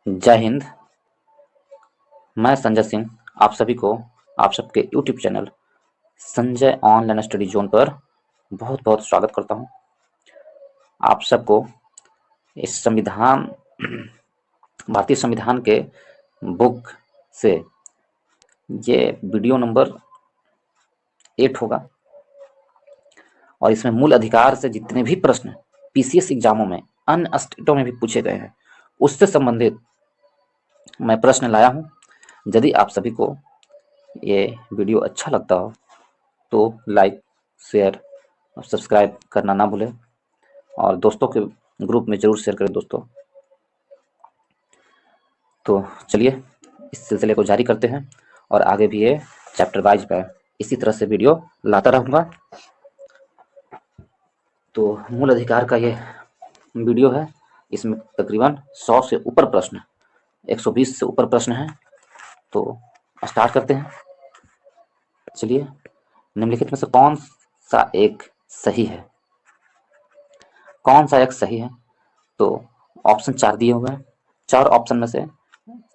जय हिंद। मैं संजय सिंह आप सभी को आप सबके YouTube channel Sanjay online study zone पर बहुत बहुत स्वागत करता हूं। आप सबको इस संविधान भारतीय संविधान के बुक से ये वीडियो नंबर 8 होगा और इसमें मूल अधिकार से जितने भी प्रश्न पीसीएस एग्जामों में अन्य स्टेटों में भी पूछे गए हैं उससे संबंधित मैं प्रश्न लाया हूं। यदि आप सभी को ये वीडियो अच्छा लगता हो तो लाइक, शेयर और सब्सक्राइब करना ना भूलें और दोस्तों के ग्रुप में ज़रूर शेयर करें दोस्तों। तो चलिए इस सिलसिले को जारी करते हैं और आगे भी ये चैप्टर वाइज पे इसी तरह से वीडियो लाता रहूँगा। तो मूल अधिकार का ये वीडियो है, इसमें तकरीबन 100 से ऊपर प्रश्न, 120 से ऊपर प्रश्न हैं। तो स्टार्ट करते हैं। चलिए, निम्नलिखित में से कौन सा एक सही है? कौन सा एक सही है? तो ऑप्शन 4 दिए हुए हैं। 4 ऑप्शन में से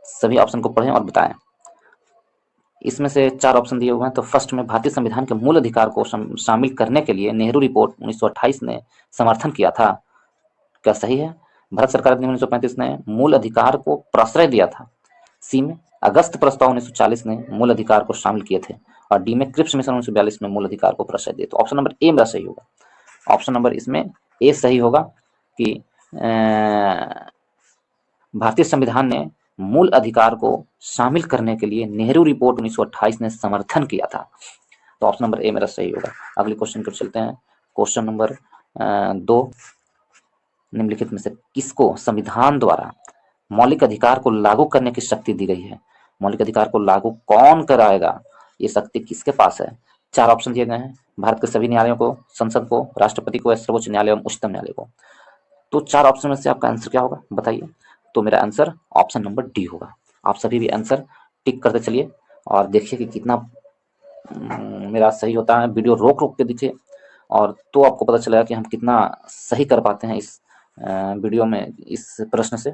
सभी ऑप्शन को पढ़ें और बताएं। इसमें से 4 ऑप्शन दिए हुए हैं। तो फर्स्ट में भारतीय संविधान के मूल अधिकार को शामिल करने के लिए नेहरू रिपोर्ट 1928 ने समर्थन किया था। क्या सही है? भारत सरकार अधिनियम 1935 ने मूल अधिकार को प्रश्रय दिया था। सी में अगस्त प्रस्ताव 1940 ने मूल अधिकार को शामिल किए थे और डी में क्रिप्स मिशन 1942 में मूल अधिकार को प्रश्रय दिए। तो ऑप्शन नंबर ए मेरा सही होगा। ऑप्शन नंबर इसमें ए सही होगा कि भारतीय संविधान ने मूल अधिकार को शामिल करने के लिए नेहरू रिपोर्ट 1928 ने समर्थन किया था। तो ऑप्शन नंबर ए मेरा सही होगा। अगले क्वेश्चन पर चलते हैं। क्वेश्चन नंबर 2, निम्नलिखित में से किसको संविधान द्वारा मौलिक अधिकार को लागू करने की शक्ति दी गई है? मौलिक अधिकार को लागू कौन कराएगा? ये शक्ति किसके पास है? 4 ऑप्शन दिए गए हैं। भारत के सभी न्यायालयों को, संसद को, राष्ट्रपति को, सर्वोच्च न्यायालय एवं उच्चतम न्यायालय को। तो 4 ऑप्शन में से आपका आंसर क्या होगा बताइए। तो मेरा आंसर ऑप्शन नंबर डी होगा। आप सभी भी आंसर टिक करते चलिए और देखिए कि कितना मेरा सही होता है। वीडियो रोक रोक के देखिए और तो आपको पता चलेगा कि हम कितना सही कर पाते हैं इस वीडियो में। इस प्रश्न से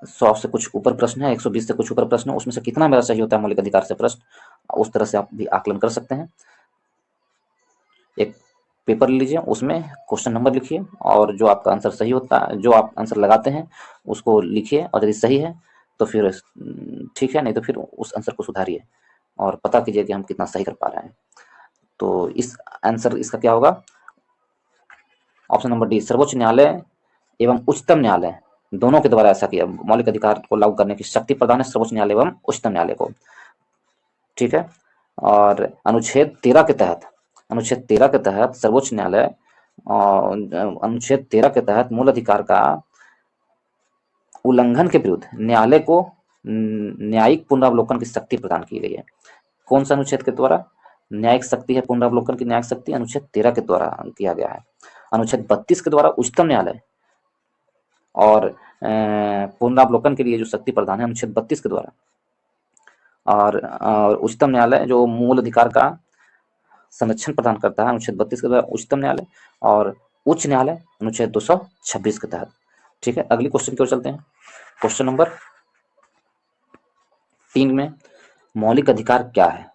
100 से कुछ ऊपर प्रश्न है, 120 से कुछ ऊपर प्रश्न है, उसमें से कितना मेरा सही होता है मौलिक अधिकार से प्रश्न, उस तरह से आप भी आकलन कर सकते हैं। एक पेपर ले लीजिए, उसमें क्वेश्चन नंबर लिखिए और जो आपका आंसर सही होता है, जो आप आंसर लगाते हैं उसको लिखिए और यदि सही है तो फिर ठीक है, नहीं तो फिर उस आंसर को सुधारिए और पता कीजिए कि हम कितना सही कर पा रहे हैं। तो इस आंसर इसका क्या होगा? ऑप्शन नंबर डी, सर्वोच्च न्यायालय एवं उच्चतम न्यायालय दोनों के द्वारा ऐसा किया। मौलिक अधिकार को लागू करने की शक्ति प्रदान है सर्वोच्च न्यायालय एवं उच्चतम न्यायालय को। ठीक है। और अनुच्छेद 13 के तहत सर्वोच्च न्यायालय अनुच्छेद 13 के तहत मूल अधिकार का उल्लंघन के विरुद्ध न्यायालय को न्यायिक पुनरावलोकन की शक्ति प्रदान की गई है। कौन सा अनुच्छेद के द्वारा न्यायिक शक्ति है? पुनरावलोकन की न्यायिक शक्ति अनुच्छेद 13 के द्वारा किया गया है। अनुच्छेद 32 के द्वारा उच्चतम न्यायालय और पुनरावलोकन के लिए जो शक्ति प्रदान है अनुच्छेद 32 के द्वारा, और उच्चतम न्यायालय जो मूल अधिकार का संरक्षण प्रदान करता है अनुच्छेद 32 के द्वारा उच्चतम न्यायालय, और उच्च न्यायालय अनुच्छेद 226 के तहत। ठीक है, अगली क्वेश्चन की ओर चलते हैं। क्वेश्चन नंबर 3 में मौलिक अधिकार क्या है?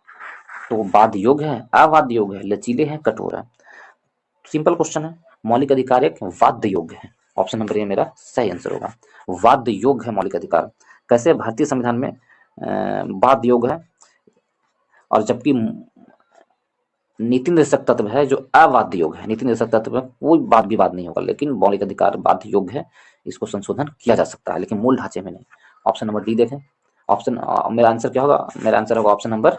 तो बाध्य योग्य है, अबाध्य योग्य है, लचीले हैं, कठोर है। सिंपल क्वेश्चन है। मौलिक अधिकार एक वाद्य योग्य है। ऑप्शन नंबर ए मेरा सही आंसर होगा। वाद्य योग्य है मौलिक अधिकार। कैसे? भारतीय संविधान में वाद्य योग्य है और जबकि नीति निर्देशक तत्व है जो अवाद्य योग्य है। नीति निर्देशक तत्व में कोई वाद विवाद नहीं होगा, लेकिन मौलिक अधिकार बाध्य योग्य है, इसको संशोधन किया जा सकता है, लेकिन मूल ढांचे में नहीं। ऑप्शन नंबर डी देखें। ऑप्शन मेरा आंसर क्या होगा? मेरा आंसर होगा ऑप्शन नंबर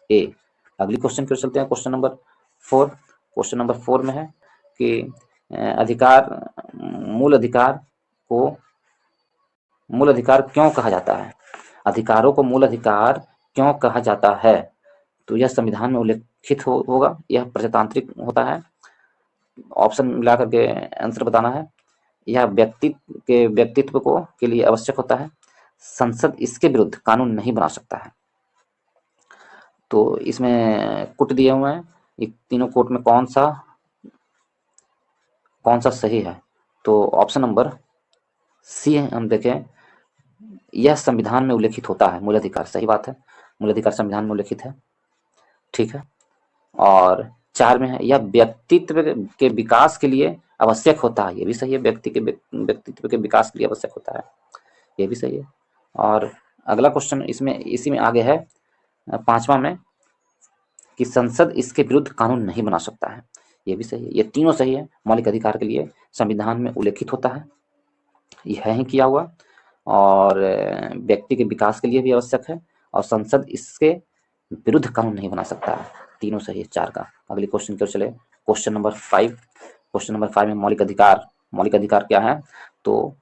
ए। अगली क्वेश्चन की ओर चलते हैं। Question number 4। क्वेश्चन नंबर 4 में है कि मूल अधिकार क्यों कहा जाता है? अधिकारों को मूल अधिकार क्यों कहा जाता है? तो यह संविधान में उल्लेखित होगा, यह प्रजातांत्रिक होता है। ऑप्शन मिला करके आंसर बताना है। यह व्यक्तित्व को के लिए आवश्यक होता है। संसद इसके विरुद्ध कानून नहीं बना सकता है। तो इसमें कोट दिए हुए हैं, ये तीनों कोट में कौन सा सही है? तो ऑप्शन नंबर सी हम देखें यह संविधान में उल्लेखित होता है। मूल अधिकार, सही बात है, मूल अधिकार संविधान में उल्लेखित है, ठीक है। और 4 में है, यह व्यक्तित्व के विकास के लिए आवश्यक होता है, ये भी सही है, व्यक्तित्व के विकास के लिए आवश्यक होता है, ये भी सही है। और अगला क्वेश्चन इसमें इसी में आगे है 5वां में कि संसद इसके विरुद्ध कानून नहीं बना सकता है, ये भी सही है। ये तीनों सही है, मौलिक अधिकार के लिए संविधान में उल्लेखित होता है, यह है किया हुआ, और व्यक्ति के विकास के लिए भी आवश्यक है, और संसद इसके विरुद्ध कानून नहीं बना सकता है, तीनों सही है 4 का। अगले क्वेश्चन की ओर चले, क्वेश्चन नंबर 5। क्वेश्चन नंबर 5 में मौलिक अधिकार क्या है? तो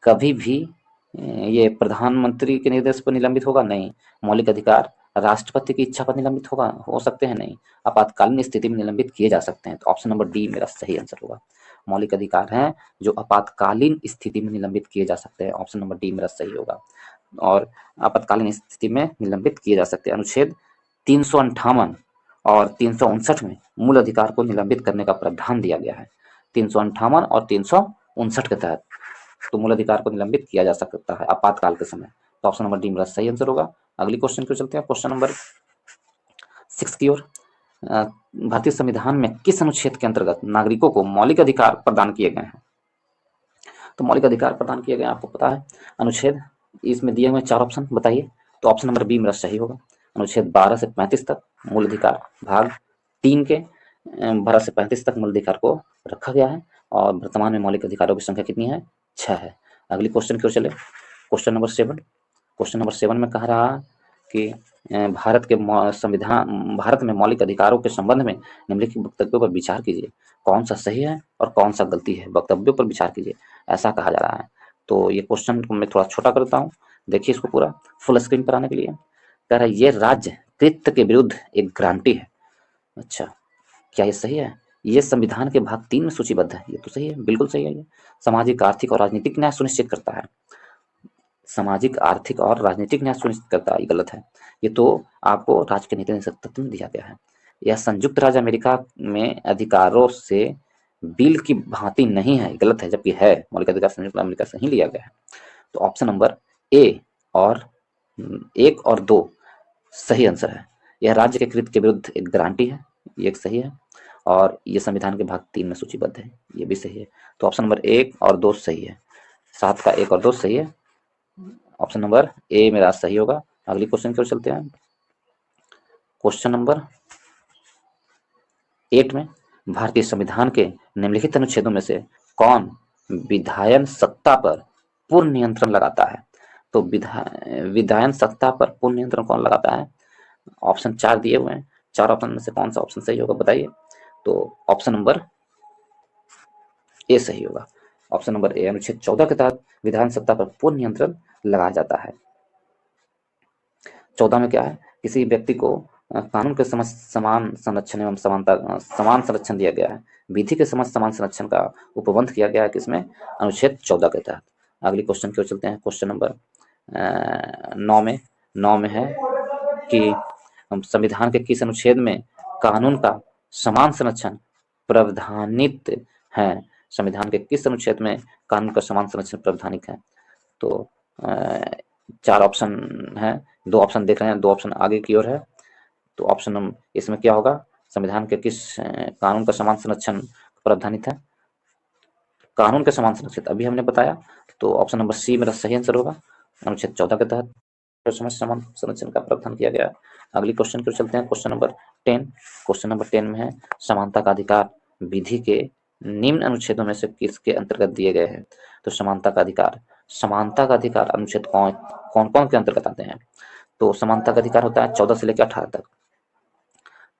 कभी भी ये प्रधानमंत्री के निर्देश पर निलंबित होगा? नहीं। मौलिक अधिकार राष्ट्रपति की इच्छा पर निलंबित होगा, हो सकते हैं? नहीं। आपातकालीन स्थिति में निलंबित किए जा सकते हैं, तो ऑप्शन नंबर डी मेरा सही आंसर होगा। मौलिक अधिकार हैं जो आपातकालीन स्थिति में निलंबित किए जा सकते हैं, ऑप्शन नंबर डी मेरा सही होगा। और आपातकालीन स्थिति में निलंबित किए जा सकते हैं। अनुच्छेद 358 और 359 में मूल अधिकार को निलंबित करने का प्रावधान दिया गया है। 358 और 359 के तहत तो मूल अधिकार को निलंबित किया जा सकता है आपातकाल के समय, तो ऑप्शन नंबर डी मेरा सही आंसर होगा। अगली क्वेश्चन की ओर चलते हैं, क्वेश्चन नंबर 6 की ओर। भारतीय संविधान में किस अनुच्छेद के अंतर्गत नागरिकों को मौलिक अधिकार प्रदान किए गए हैं? तो मौलिक अधिकार प्रदान किए गए आपको पता है, अनुच्छेद इसमें दिए हुए 4 ऑप्शन बताइए, तो ऑप्शन नंबर बी मेरा सही होगा। अनुच्छेद 12 से 35 तक मूल अधिकार भाग 3 के 12 से 35 तक मूल अधिकार को रखा गया है, और वर्तमान में मौलिक अधिकारों की संख्या कितनी है? 6 है। अगली क्वेश्चन की ओर चले, क्वेश्चन नंबर 7। क्वेश्चन नंबर 7 में कह रहा कि भारत में मौलिक अधिकारों के संबंध में निम्नलिखित वक्तव्यों पर विचार कीजिए, कौन सा सही है और कौन सा गलती है, वक्तव्यों पर विचार कीजिए, ऐसा कहा जा रहा है। तो ये क्वेश्चन को मैं थोड़ा छोटा करता हूँ, देखिए इसको पूरा फुल स्क्रीन पर आने के लिए। कह रहा है ये राज्य कृत्य के विरुद्ध एक गारंटी है। अच्छा, क्या ये सही है? ये संविधान के भाग 3 में सूचीबद्ध है, ये तो सही है, बिल्कुल सही है। ये सामाजिक, आर्थिक और राजनीतिक न्याय सुनिश्चित करता है, सामाजिक, आर्थिक और राजनीतिक न्याय सुनिश्चित करता है, ये गलत है। ये तो आपको राज्य के नीति तत्व में दिया गया है। यह संयुक्त राज्य अमेरिका में अधिकारों से बिल की भांति नहीं है, गलत है, जबकि है, मौलिक अधिकार संयुक्त राज्य अमेरिका से ही लिया गया है। तो ऑप्शन नंबर ए और 1 और 2 सही आंसर है। यह राज्य के कृत्य के विरुद्ध एक गारंटी है, ये एक सही है, और ये संविधान के भाग 3 में सूचीबद्ध है, ये भी सही है। तो ऑप्शन नंबर 1 और 2 सही है, 7 का 1 और 2 सही है, ऑप्शन नंबर ए मेरा सही होगा। अगली क्वेश्चन की ओर चलते हैं, क्वेश्चन नंबर 8 में भारतीय संविधान के निम्नलिखित अनुच्छेदों में से कौन विधायन सत्ता पर पूर्ण नियंत्रण लगाता है? तो विधायन सत्ता पर पूर्ण नियंत्रण कौन लगाता है? ऑप्शन 4 दिए हुए हैं, 4 ऑप्शन में से कौन सा ऑप्शन सही होगा बताइए। तो ऑप्शन नंबर ए सही होगा, ऑप्शन नंबर ए, अनुच्छेद 14 के तहत विधायन सत्ता पर पूर्ण नियंत्रण लगाया जाता है। 14 में क्या है, किसी व्यक्ति को कानून के समक्ष समान संरक्षण एवं समान संरक्षण दिया गया है, विधि के समक्ष समान संरक्षण का उपबंध किया गया है, किसमें? अनुच्छेद 14 के तहत। अगली क्वेश्चन की ओर चलते हैं, क्वेश्चन नंबर 9 में है कि संविधान के किस अनुच्छेद में कानून का समान संरक्षण प्रावधानित है? संविधान के किस अनुच्छेद में कानून का समान संरक्षण प्रावधानिक है? तो 4 ऑप्शन है, 2 ऑप्शन देख रहे हैं, 2 ऑप्शन आगे की ओर है, तो ऑप्शन इसमें क्या होगा, संविधान के किस कानून का समान संरक्षण प्रावधानित है? कानून के समान संरक्षित अभी हमने बताया, तो ऑप्शन नंबर सी मेरा सही आंसर होगा, अनुच्छेद 14 के तहत समान संरक्षण का प्रावधान किया गया। अगली क्वेश्चन की चलते हैं, क्वेश्चन नंबर 10। क्वेश्चन नंबर 10 में है समानता का अधिकार विधि के निम्न अनुच्छेदों में से किसके अंतर्गत दिए गए हैं? तो समानता का अधिकार अनुच्छेद कौन कौन के अंतर्गत आते हैं? तो समानता का अधिकार होता है 14 से लेकर 18 तक,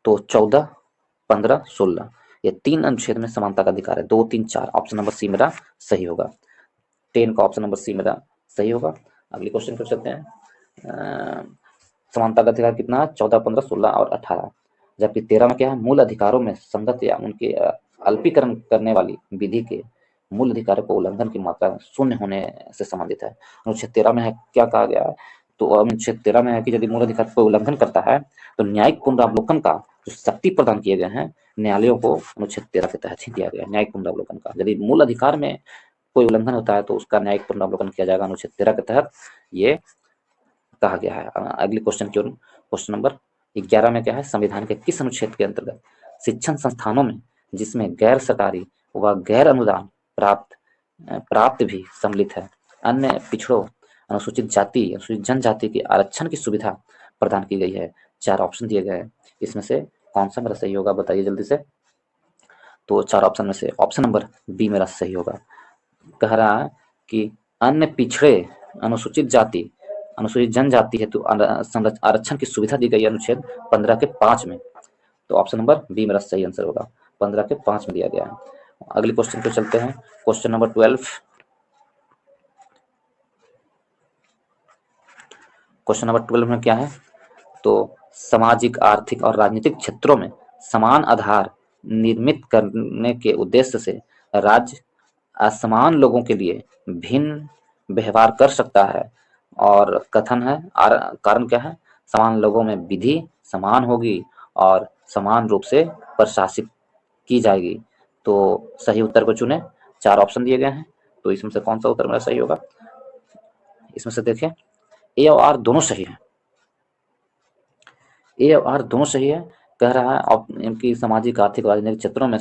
तो 14, 15, 16 ये 3 अनुच्छेद में समानता का अधिकार है, 2, 3, 4, ऑप्शन नंबर सी मेरा सही होगा, 10 का ऑप्शन नंबर सी मेरा सही होगा। अगली क्वेश्चन पर चलते हैं, समानता का अधिकार कितना है? 14, 15, 16 और 18, जबकि 13 में क्या है, मूल अधिकारों में संगत या उनके अल्पीकरण करने वाली विधि के मूल अधिकारों को उल्लंघन की मात्रा शून्य होने से संबंधित है। अनुच्छेद 13 में है, क्या कहा गया है? तो अनुच्छेद 13 में है कि यदि मूल अधिकार को उल्लंघन करता है तो न्यायिक पुनरावलोकन का जो शक्ति प्रदान किए गए हैं न्यायालयों को अनुच्छेद 13 के तहत ही दिया गया है, न्यायिक पुनरावलोकन का। यदि मूल अधिकार में कोई उल्लंघन होता है तो उसका न्यायिक पुनरावलोकन किया जाएगा, अनुच्छेद 13 के तहत ये कहा गया है। अगली क्वेश्चन की ओर, क्वेश्चन नंबर 11 में क्या है, संविधान के किस अनुच्छेद के अंतर्गत शिक्षण संस्थानों में जिसमें गैर सरकारी व गैर अनुदान प्राप्त भी सम्मिलित है, अन्य पिछड़ों, अनुसूचित जाति, अनुसूचित जनजाति के आरक्षण की सुविधा प्रदान की गई है। 4 ऑप्शन दिए गए हैं, इसमें से कौन सा मेरा सही होगा बताइए जल्दी से। तो 4 ऑप्शन में से ऑप्शन नंबर बी मेरा सही होगा। कह रहा है कि अन्य पिछड़े, अनुसूचित जाति, अनुसूचित जनजाति हेतु आरक्षण की सुविधा दी गई है अनुच्छेद 15 के 5 में। तो ऑप्शन नंबर बी मेरा सही आंसर होगा, 15 के 5 में दिया गया है। अगले क्वेश्चन पे चलते हैं, क्वेश्चन नंबर 12। क्वेश्चन नंबर 12 में क्या है, तो सामाजिक, आर्थिक और राजनीतिक क्षेत्रों में समान आधार निर्मित करने के उद्देश्य से राज्य असमान लोगों के लिए भिन्न व्यवहार कर सकता है। और कथन है, कारण क्या है, समान लोगों में विधि समान होगी और समान रूप से प्रशासित की जाएगी। तो सही उत्तर को चुने, 4 ऑप्शन दिए गए हैं, तो इसमें से कौन सा उत्तर मेरा सही होगा। इसमें से देखें, ए और आर दोनों सही है, ए और आर दोनों सही है। कह रहा है इनकी सामाजिक, आर्थिक, राजनीतिक क्षेत्रों में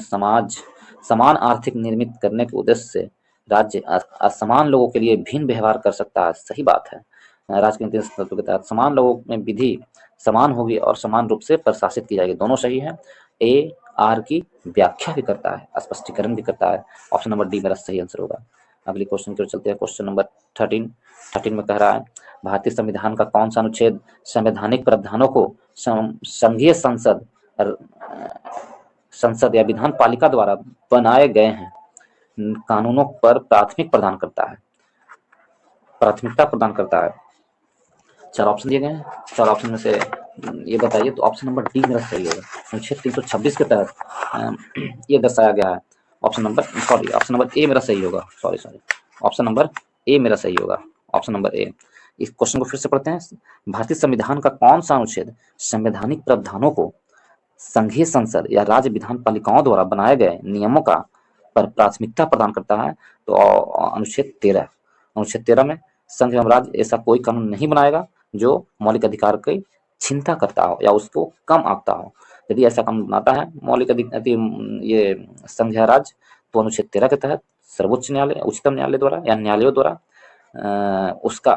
समान आर्थिक निर्मित करने के उद्देश्य से राज्य असमान लोगों के लिए भिन्न व्यवहार कर सकता है। सही बात है, राजनीतिक तत्व के तहत समान लोगों में विधि समान होगी और समान रूप से प्रशासित की जाएगी, दोनों सही है। ए आर की व्याख्या भी करता है, स्पष्टीकरण भी करता है। ऑप्शन नंबर डी मेरा सही आंसर होगा। अगले क्वेश्चन की ओर चलते हैं, क्वेश्चन नंबर 13 में कह रहा है, भारतीय संविधान का कौन सा अनुच्छेद संवैधानिक प्रावधानों को संघीय संसद या विधान पालिका द्वारा बनाए गए हैं कानूनों पर प्राथमिकता प्रदान करता है। 4 ऑप्शन दिए गए हैं, 4 ऑप्शन में से ये बताइए। तो ऑप्शन नंबर डी मेरा सही होगा, अनुच्छेद 326 के तहत ये दर्शाया गया है। ऑप्शन नंबर ए मेरा सही होगा, ऑप्शन नंबर ए मेरा सही होगा, ऑप्शन नंबर ए। इस क्वेश्चन को फिर से पढ़ते हैं, भारतीय संविधान का कौन सा अनुच्छेद संवैधानिक प्रावधानों को संघीय संसद या राज्य विधान पालिकाओं द्वारा बनाए गए नियमों का पर प्राथमिकता प्रदान करता है। तो अनुच्छेद 13 में संघ एवं राज्य ऐसा कोई कानून नहीं बनाएगा जो मौलिक अधिकार की छीनता करता हो या उसको कम आंकता हो। यदि ऐसा कानून बनाता है मौलिक अधिकार ये संघ या राज्य, तो अनुच्छेद 13 के तहत सर्वोच्च न्यायालय, उच्चतम न्यायालय द्वारा या न्यायालयों द्वारा उसका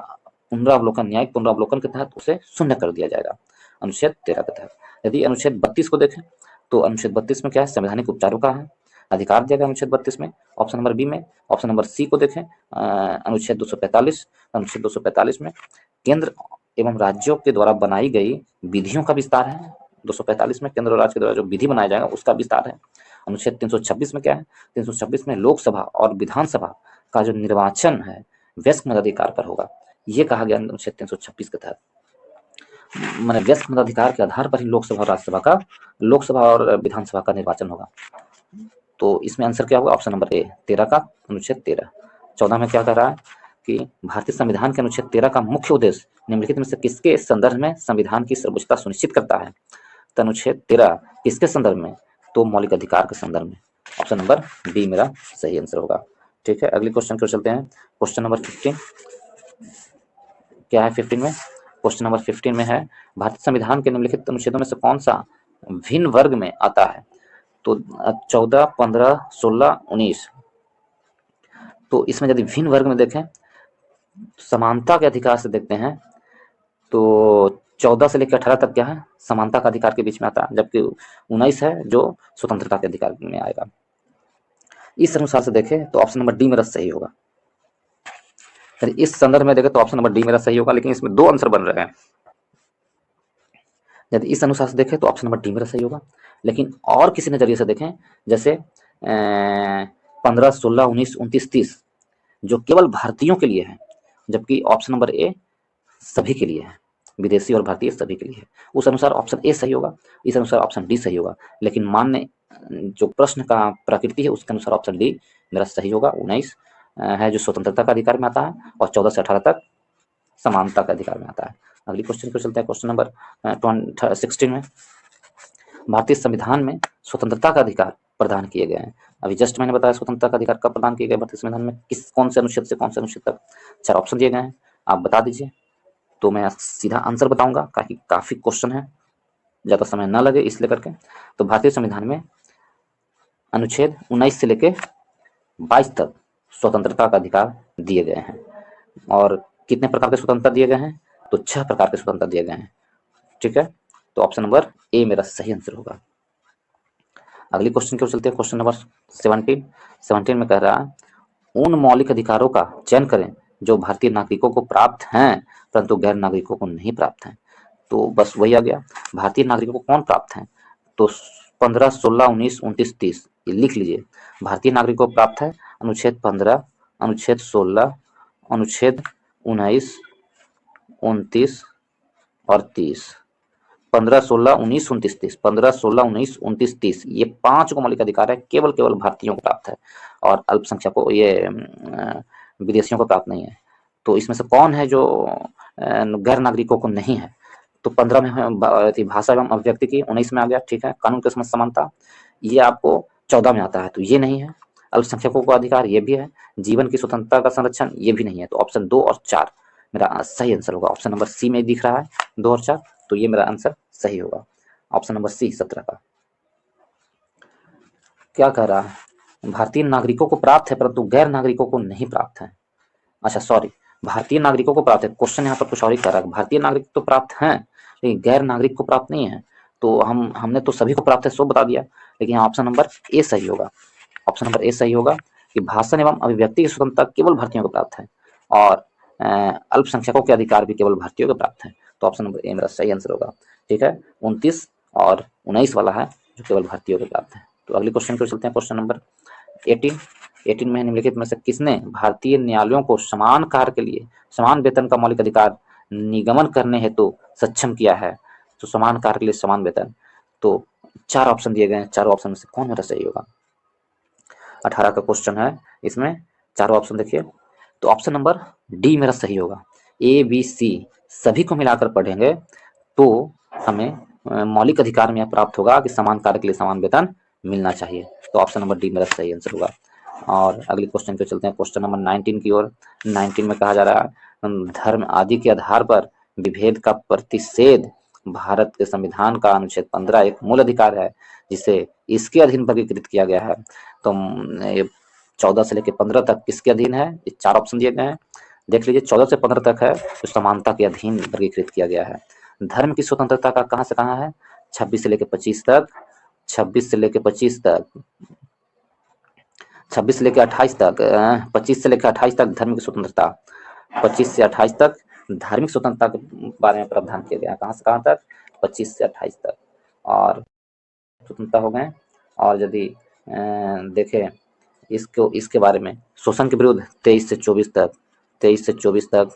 पुनरावलोकन, न्यायिक पुनरावलोकन के तहत उसे शून्य कर दिया जाएगा, अनुच्छेद 13 के तहत। यदि अनुच्छेद 32 को देखें, तो अनुच्छेद 32 में क्या है, संवैधानिक उपचारों का है, अधिकार दिया गया अनुच्छेद 32 में। ऑप्शन नंबर बी में, ऑप्शन नंबर सी को देखें, अनुच्छेद 245 में केंद्र एवं राज्यों के द्वारा बनाई गई विधियों का विस्तार है। 245 में केंद्र और राज्य के द्वारा जो विधि बनाया जाएगा उसका विस्तार है। अनुच्छेद 326 में क्या है, 326 में लोकसभा और विधानसभा का जो निर्वाचन है वयस्क मताधिकार पर होगा, ये कहा गया अनुच्छेद 326 के तहत। मैंने वयस्क मताधिकार के आधार पर ही लोकसभा और विधानसभा का निर्वाचन होगा। तो इसमें आंसर क्या होगा, ऑप्शन नंबर ए, 13 का अनुच्छेद 13। 14 में क्या कह रहा है कि भारतीय संविधान के अनुच्छेद 13 का मुख्य उद्देश्य निम्नलिखित में से किसके संदर्भ में संविधान की सर्वोच्चता सुनिश्चित करता है। तो अनुच्छेद 13 किसके संदर्भ में, तो मौलिक अधिकार के संदर्भ में। ऑप्शन नंबर बी मेरा सही आंसर होगा। ठीक है, अगले क्वेश्चन को चलते हैं, क्वेश्चन नंबर 15 क्या है 15 में, क्वेश्चन नंबर 15 में है, भारतीय संविधान के निम्नलिखित अनुच्छेदों में से कौन सा भिन्न वर्ग में आता है। तो 14, 15, 16, 19। तो इसमें यदि भिन्न वर्ग में देखें, समानता के अधिकार से देखते हैं, तो 14 से लेकर 18 तक क्या है, समानता का अधिकार के बीच में आता है, जबकि 19 है जो स्वतंत्रता के अधिकार में आएगा। इस अनुसार से देखें तो ऑप्शन नंबर डी मेरा सही होगा। इस संदर्भ में देखें तो ऑप्शन नंबर डी मेरा सही होगा, लेकिन इसमें 2 आंसर बन रहे हैं। यदि इस अनुसार से देखें तो ऑप्शन नंबर डी मेरा सही होगा, लेकिन और किसी नजरिए से देखें, जैसे 15, 16, 19, 29, 30 जो केवल भारतीयों के लिए है, जबकि ऑप्शन नंबर ए सभी के लिए है, विदेशी और भारतीय सभी के लिए है, उस अनुसार ऑप्शन ए सही होगा, इस अनुसार ऑप्शन डी सही होगा। लेकिन मान्य जो प्रश्न का प्रकृति है उसके अनुसार ऑप्शन डी मेरा सही होगा। 19 है जो स्वतंत्रता का अधिकार में आता है, और 14 से 18 तक समानता का अधिकार में आता है। अगली क्वेश्चन को चलते हैं, क्वेश्चन नंबर 16 में, भारतीय संविधान में स्वतंत्रता का अधिकार प्रदान किए गए हैं। अभी जस्ट मैंने बताया स्वतंत्रता का अधिकार कब प्रदान किए गए भारतीय संविधान में, कौन से अनुच्छेद से कौन से अनुच्छेद तक। 4 ऑप्शन दिए गए हैं, आप बता दीजिए तो मैं सीधा आंसर बताऊंगा, काफी क्वेश्चन है, ज्यादा समय ना लगे इसलिए करके। तो भारतीय संविधान में अनुच्छेद 19 से लेके 22 तक स्वतंत्रता का अधिकार दिए गए हैं। और कितने प्रकार के स्वतंत्रता दिए गए हैं, तो 6 प्रकार के स्वतंत्रता दिए गए हैं। ठीक है, तो ऑप्शन नंबर ए मेरा सही आंसर होगा। अगली क्वेश्चन की ओर चलते हैं, क्वेश्चन नंबर 17 में कह रहा है उन मौलिक अधिकारों का चयन करें जो भारतीय नागरिकों को प्राप्त हैं परंतु गैर नागरिकों को नहीं प्राप्त हैं। तो बस वही आ गया, भारतीय नागरिकों को कौन प्राप्त है, तो 15, 16, 19, 29, 30 ये लिख लीजिए। भारतीय नागरिकों को प्राप्त है अनुच्छेद 15, अनुच्छेद 16, अनुच्छेद 19, 29 और 30। 15, 16, 19, 29, 30, 15, 16, 19, 29, 30 ये 5 को मौलिक अधिकार है, केवल भारतीयों को प्राप्त है और अल्पसंख्यकों ये विदेशियों को प्राप्त नहीं है। तो इसमें से कौन है जो गैर नागरिकों को नहीं है, तो 15 में भाषा एवं अभिव्यक्ति की, 19 में आ गया, ठीक है, कानून के समक्ष समानता, ये आपको 14 में आता है, तो ये नहीं है। अल्पसंख्यकों का अधिकार ये भी है, जीवन की स्वतंत्रता का संरक्षण ये भी नहीं है। तो ऑप्शन 2 और 4 मेरा सही आंसर होगा। ऑप्शन नंबर सी में दिख रहा है 2 और 4, तो ये मेरा आंसर सही होगा, ऑप्शन नंबर सी 17 का। क्या कह रहा है, भारतीय नागरिकों को प्राप्त है परंतु गैर नागरिकों को नहीं प्राप्त है। अच्छा सॉरी, भारतीय नागरिकों को प्राप्त है, क्वेश्चन यहाँ पर कुछ और ही कर रहा है, भारतीय नागरिक तो प्राप्त हैं लेकिन गैर नागरिक को प्राप्त नहीं है। तो हमने तो सभी को प्राप्त है सो बता दिया, लेकिन ऑप्शन नंबर ए सही होगा। ऑप्शन नंबर ए सही होगा कि भाषण एवं अभिव्यक्ति की स्वतंत्रता केवल भारतीयों को प्राप्त है और अल्पसंख्यकों के अधिकार भी केवल भारतीयों को प्राप्त है। तो ऑप्शन नंबर ए मेरा सही आंसर होगा। ठीक है, 29 और 19 वाला है जो केवल भारतीयों को प्राप्त है। तो अगले क्वेश्चन को चलते हैं, क्वेश्चन नंबर 18 में निम्नलिखित में से किसने भारतीय न्यायालयों को समान कार्य के लिए समान वेतन का मौलिक अधिकार निगमन करने हेतु सक्षम किया है। तो समान कार्य के लिए समान वेतन, तो 4 ऑप्शन दिए गए हैं, चारों ऑप्शन में से कौन मेरा सही होगा। 18 का क्वेश्चन है, इसमें चारों ऑप्शन देखिए, तो ऑप्शन नंबर डी मेरा सही होगा। ए बी सी सभी को मिलाकर पढ़ेंगे तो हमें मौलिक अधिकार में यह प्राप्त होगा कि समान कार्य के लिए समान वेतन मिलना चाहिए। तो ऑप्शन नंबर डी मेरा सही आंसर होगा। और अगले क्वेश्चन पे चलते हैं, क्वेश्चन नंबर 19 की ओर। 19 में कहा जा रहा है धर्म आदि के आधार पर विभेद का प्रतिषेध भारत के संविधान का अनुच्छेद 15 एक मूल अधिकार है जिसे इसके अधीन वर्गीकृत किया गया है। तो 14 से लेकर 15 तक किसके अधीन है, ये 4 ऑप्शन दिए गए हैं, देख लीजिए। 14 से 15 तक है तो समानता के अधीन वर्गीकृत किया गया है। धर्म की स्वतंत्रता का कहां से कहां है, 26 से लेकर 25 तक, 26 से लेकर 25 तक, 26 से लेकर 28 तक, 25 से लेकर 28 तक धर्म की स्वतंत्रता, 25 से 28 तक धार्मिक स्वतंत्रता के बारे में प्रावधान किया गया है। कहां से कहां तक, 25 से 28 तक, और स्वतंत्रता हो गए। और यदि देखें इसके बारे में, शोषण के विरुद्ध 23 से 24 तक, 23 से 24 तक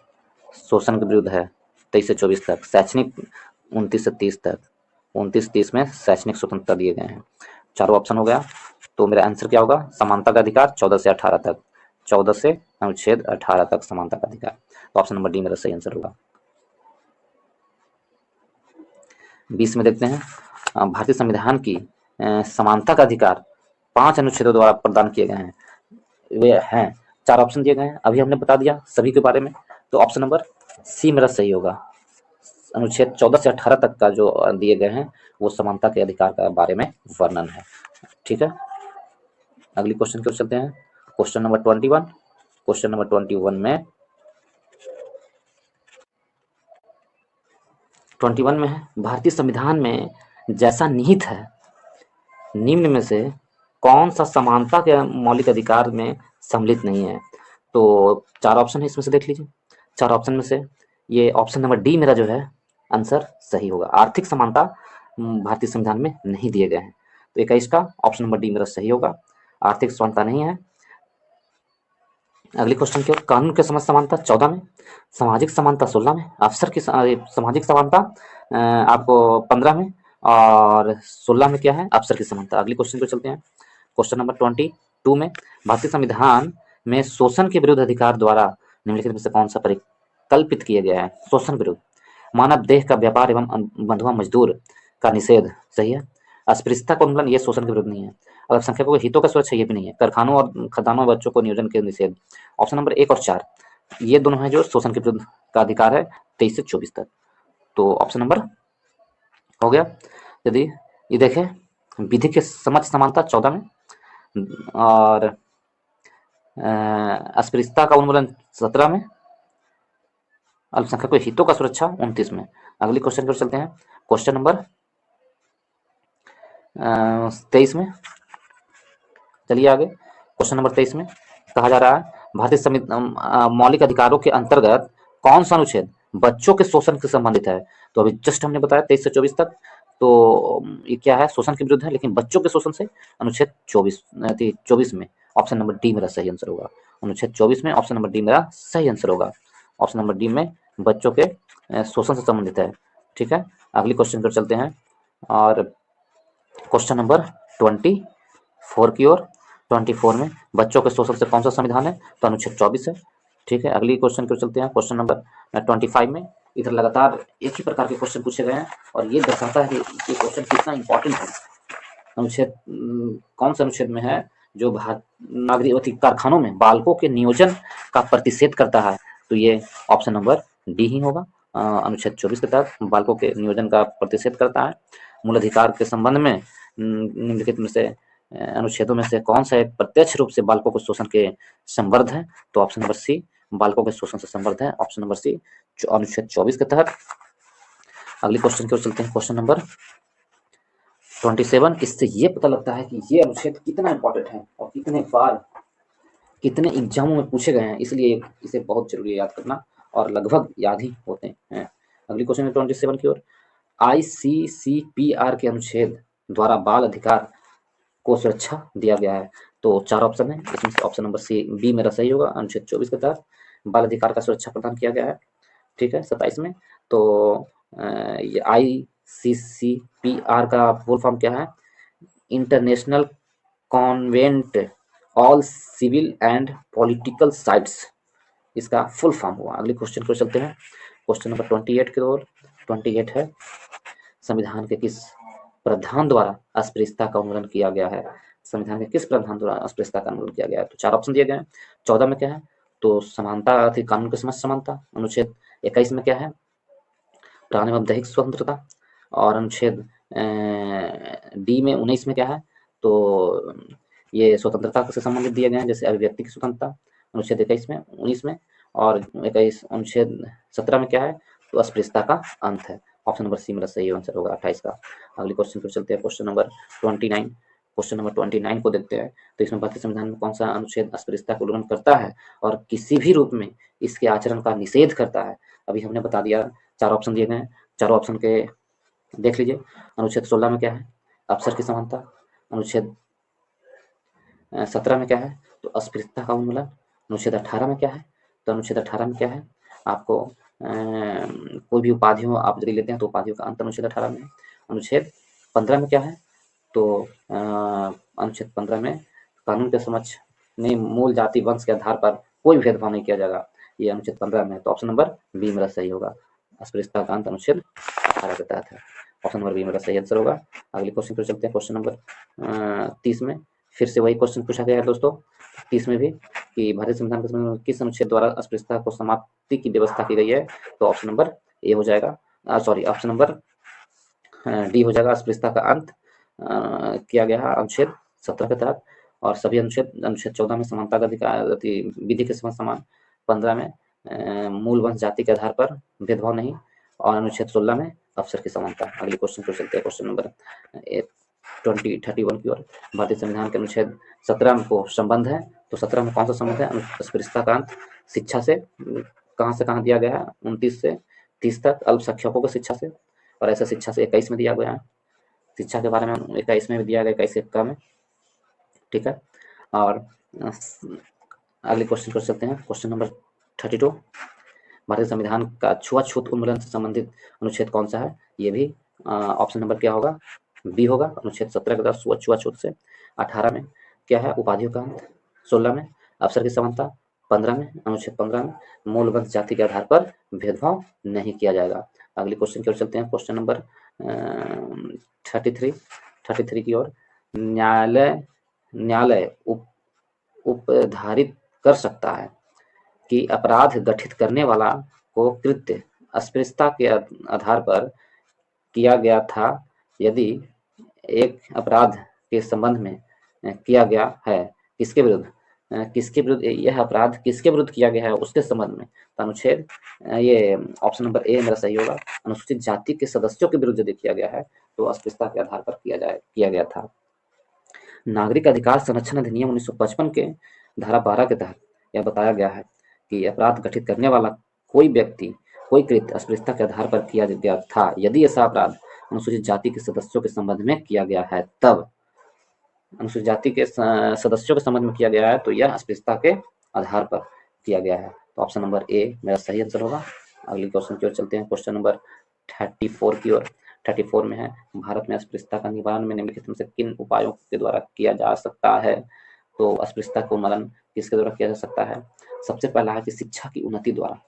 शोषण के विरुद्ध है, 23 से 24 तक। शैक्षणिक 29 से 30 तक, 29-30 में शैक्षणिक स्वतंत्रता दिए गए हैं। चारों ऑप्शन हो गया, तो मेरा आंसर क्या होगा, समानता का अधिकार 14 से 18 तक, 14 से अनुच्छेद 18 तक समानता का अधिकार। तो ऑप्शन नंबर डी मेरा सही आंसर होगा। 20 में देखते हैं, भारतीय संविधान की समानता का अधिकार 5 अनुच्छेदों द्वारा प्रदान किए गए हैं। वे हैं, 4 ऑप्शन दिए गए हैं, अभी हमने बता दिया सभी के बारे में। तो ऑप्शन नंबर सी मेरा सही होगा। अनुच्छेद 14 से 18 तक का जो दिए गए हैं वो समानता के अधिकार के बारे में वर्णन है। ठीक है, अगली क्वेश्चन की ओर चलते हैं, क्वेश्चन नंबर 21। क्वेश्चन नंबर 21 में है, भारतीय संविधान में जैसा निहित है निम्न में से कौन सा समानता के मौलिक अधिकार में सम्मिलित नहीं है। तो 4 ऑप्शन है, इसमें से देख लीजिए। 4 ऑप्शन में से ये ऑप्शन नंबर डी मेरा जो है आंसर सही होगा। आर्थिक समानता भारतीय संविधान में नहीं दिए गए हैं, तो 21 का ऑप्शन नंबर डी मेरा सही होगा, आर्थिक समानता नहीं है। अगले क्वेश्चन की ओर, कानून के समक्ष समानता 14 में, सामाजिक समानता 16 में, अवसर की सामाजिक समानता आपको 15 में, और 16 में क्या है, अवसर की समानता। अगले क्वेश्चन पे चलते हैं, क्वेश्चन नंबर 22 में, भारतीय संविधान में शोषण के विरुद्ध अधिकार द्वारा निम्नलिखित में से कौन सा परिकल्पित किया गया है। शोषण विरुद्ध, मानव देह का व्यापार एवं बंधुआ मजदूर का निषेध, सही है। अस्पृश्यता का उन्मूलन ये शोषण के विरुद्ध नहीं है। अल्पसंख्यकों के हितों का सुरक्षा ये भी नहीं है। कारखानों और खदानों में बच्चों को नियोजन के निषेध। ऑप्शन नंबर 1 और 4 ये दोनों है जो शोषण के विरुद्ध का अधिकार है 23 से 24 तक। तो ऑप्शन नंबर हो गया। यदि ये देखें विधि के समक्ष समानता 14 में और अस्पृश्यता का उन्मूलन 17 में, अल्पसंख्यकों के हितों का सुरक्षा 29 में। अगली क्वेश्चन की ओर चलते हैं। क्वेश्चन नंबर 23 में चलिए आगे। क्वेश्चन नंबर 23 में कहा जा रहा है भारतीय मौलिक अधिकारों के अंतर्गत कौन सा अनुच्छेद बच्चों के शोषण से संबंधित है। तो अभी जस्ट हमने बताया 23 से 24 तक, तो ये क्या है, शोषण के विरुद्ध है, लेकिन बच्चों के शोषण से अनुच्छेद 24 में ऑप्शन नंबर डी मेरा सही आंसर होगा। अनुच्छेद 24 में ऑप्शन नंबर डी मेरा सही आंसर होगा। ऑप्शन नंबर डी में बच्चों के शोषण से संबंधित है। ठीक है, अगली क्वेश्चन पर चलते हैं और क्वेश्चन नंबर 24 की ओर। 24 में बच्चों के शोषण से कौन सा संविधान है, तो अनुच्छेद 24 है। ठीक है, अगली क्वेश्चन की ओर चलते हैं। क्वेश्चन नंबर 25 में इधर लगातार एक ही प्रकार के क्वेश्चन पूछे गए हैं और ये दर्शाता है कि ये क्वेश्चन कितना इंपॉर्टेंट है। अनुच्छेड कौन सा अनुच्छेद में है जो नागरिक कारखानों में बालकों के नियोजन का प्रतिषेध करता है, तो ये ऑप्शन नंबर डी ही होगा। अनुच्छेद 24 के तहत बालकों के नियोजन का प्रतिषेध करता है। मूल अधिकार के संबंध में निम्नलिखित में से अनुच्छेदों में से कौन सा एक प्रत्यक्ष रूप से बालकों के शोषण के संवर्ध है, तो ऑप्शन नंबर सी बालकों के शोषण से संवर्ध है। ऑप्शन नंबर सी अनुच्छेद 24 के तहत। अगली क्वेश्चन की ओर चलते हैं। Question number 27। इससे ये पता लगता है कि ये अनुच्छेद कितना इंपॉर्टेंट है और कितने बार कितने एग्जामों में पूछे गए हैं, इसलिए इसे बहुत जरूरी है याद करना और लगभग याद ही होते हैं। अगली क्वेश्चन है 27 की ओर। ICCPR के अनुच्छेद द्वारा बाल अधिकार को सुरक्षा दिया गया है, तो 4 ऑप्शन है, इसमें से ऑप्शन नंबर सी बी मेरा सही होगा। अनुच्छेद 24 के तहत बाल अधिकार का सुरक्षा प्रदान किया गया है। ठीक है, 27 में। तो ये ICCPR का फुल फॉर्म क्या है, international covenant all civil and political rights, इसका फुल फॉर्म हुआ। अगले क्वेश्चन को चलते हैं। क्वेश्चन नंबर 28 की ओर। 28 है संविधान के किस प्रावधान द्वारा अस्पृश्यता का उल्लंघन किया गया है। संविधान के किस प्रावधान द्वारा अस्पृश्यता का उल्लंघन किया गया है, तो 4 ऑप्शन दिए गए हैं। 14 में क्या है, तो समानता थी, कानून के समक्ष समानता। अनुच्छेद 21 में क्या है, प्राण एवं दैहिक स्वतंत्रता। और अनुच्छेद डी में 19 में क्या है, तो ये स्वतंत्रता से संबंधित दिए गए हैं, जैसे अभिव्यक्ति की स्वतंत्रता। अनुच्छेद 21 में 19 में और 21 अनुच्छेद 17 में क्या है, तो अस्पृश्यता का अंत है। ऑप्शन नंबर सी मेरा सही आंसर होगा 28 का। अगले क्वेश्चन पर चलते हैं। Question number 29। क्वेश्चन नंबर 29 को देखते हैं। तो इसमें भारतीय संविधान में कौन सा अनुच्छेद अस्पृश्यता का उल्लंघन करता है और किसी भी रूप में इसके आचरण का निषेध करता है। अभी हमने बता दिया, 4 ऑप्शन दिए गए हैं, चारों ऑप्शन के देख लीजिए। अनुच्छेद 16 में क्या है, अवसर की समानता। अनुच्छेद 17 में क्या है, तो अस्पृश्यता का उन्मूलन। अनुच्छेद 18 में क्या है, तो अनुच्छेद 18 में क्या है, आपको कोई भी उपाधियों आप यदि लेते हैं तो उपाधियों का अंत अनुच्छेद 18 में। अनुच्छेद 15 में क्या है, तो अनुच्छेद 15 में कानून के समक्ष में मूल जाति वंश के आधार पर कोई भेदभाव नहीं किया जाएगा, ये अनुच्छेद 15 में। तो ऑप्शन नंबर बी मेरा सही होगा। अस्पृश्यता का अंत अनुच्छेद 18 के तहत है। ऑप्शन नंबर बी मेरा सही आंसर होगा। अगले क्वेश्चन पर चलते हैं। क्वेश्चन नंबर 30 में फिर से वही क्वेश्चन पूछा गया है दोस्तों। 30 में भी कि भारतीय संविधान के किस अनुच्छेद द्वारा अस्पृश्यता को समाप्ति की व्यवस्था की गई है, तो ऑप्शन नंबर ए हो जाएगा, सॉरी ऑप्शन नंबर डी हो जाएगा। अस्पृश्यता का अंत किया गया है अनुच्छेद 17 के तहत। और सभी अनुच्छेद 14 में समानता का अधिकार, विधि के समान। 15 में मूल वंश जाति के आधार पर भेदभाव नहीं, और अनुच्छेद 16 में अवसर की समानता। अगले क्वेश्चन को चलते हैं। क्वेश्चन नंबर 31 की ओर। भारतीय संविधान के अनुच्छेद 17 को संबंध है, तो 17 में कौन सा संबंध है, अस्पृश्यता का अंत शिक्षा से कहाँ से कहाँ दिया गया है, 29 से 30 तक अल्पसंख्यकों को शिक्षा से, और ऐसा शिक्षा से 21 में दिया गया है। शिक्षा के बारे में 21 में भी दिया गया, 21 में। ठीक है, और अगले क्वेश्चन पर चलते हैं। Question number 32। भारतीय संविधान का छुआछूत उन्मूलन से संबंधित अनुच्छेद कौन सा है, ये भी ऑप्शन नंबर क्या होगा, बी होगा। अनुच्छेद 17 के तहत छुआछूत से। 18 में क्या है, उपाधियों का अंत। 16 में अवसर की समानता। 15 में अनुच्छेद 15 में मूल वंश जाति के आधार पर भेदभाव नहीं किया जाएगा। अगले क्वेश्चन की ओर चलते हैं। Question number 33। 33 की ओर, न्यायालय उपधारित कर सकता है कि अपराध गठित करने वाला को कृत्य अस्पृश्यता के आधार पर किया गया था यदि एक अपराध के संबंध में किया गया है किसके विरुद्ध, यह अपराध किसके विरुद्ध किया गया है उसके संबंध में। तो अनुच्छेद ये ऑप्शन नंबर ए मेरा सही होगा। अनुसूचित जाति के सदस्यों के विरुद्ध यदि किया गया है तो अस्पृश्यता के आधार पर किया गया था। नागरिक अधिकार संरक्षण अधिनियम 1955 के धारा 12 के तहत यह बताया गया है कि अपराध गठित करने वाला कोई व्यक्ति कोई कृत्य अस्पृश्यता के आधार पर किया गया था यदि ऐसा अपराध अनुसूचित जाति के सदस्यों के संबंध में किया गया है। तब अनुसूचित जाति के सदस्यों के संबंध में किया गया है तो यह अस्पृश्यता के आधार पर किया गया है। तो ऑप्शन नंबर ए मेरा सही आंसर होगा। अगले क्वेश्चन की ओर चलते हैं, क्वेश्चन नंबर 34 की ओर। 34 में है, भारत में अस्पृश्यता का निवारण में निम्नलिखित में से किन उपायों के द्वारा किया जा सकता है। तो अस्पृश्यता का उन्मूलन किसके द्वारा किया जा सकता है। सबसे पहला है कि शिक्षा की उन्नति द्वारा,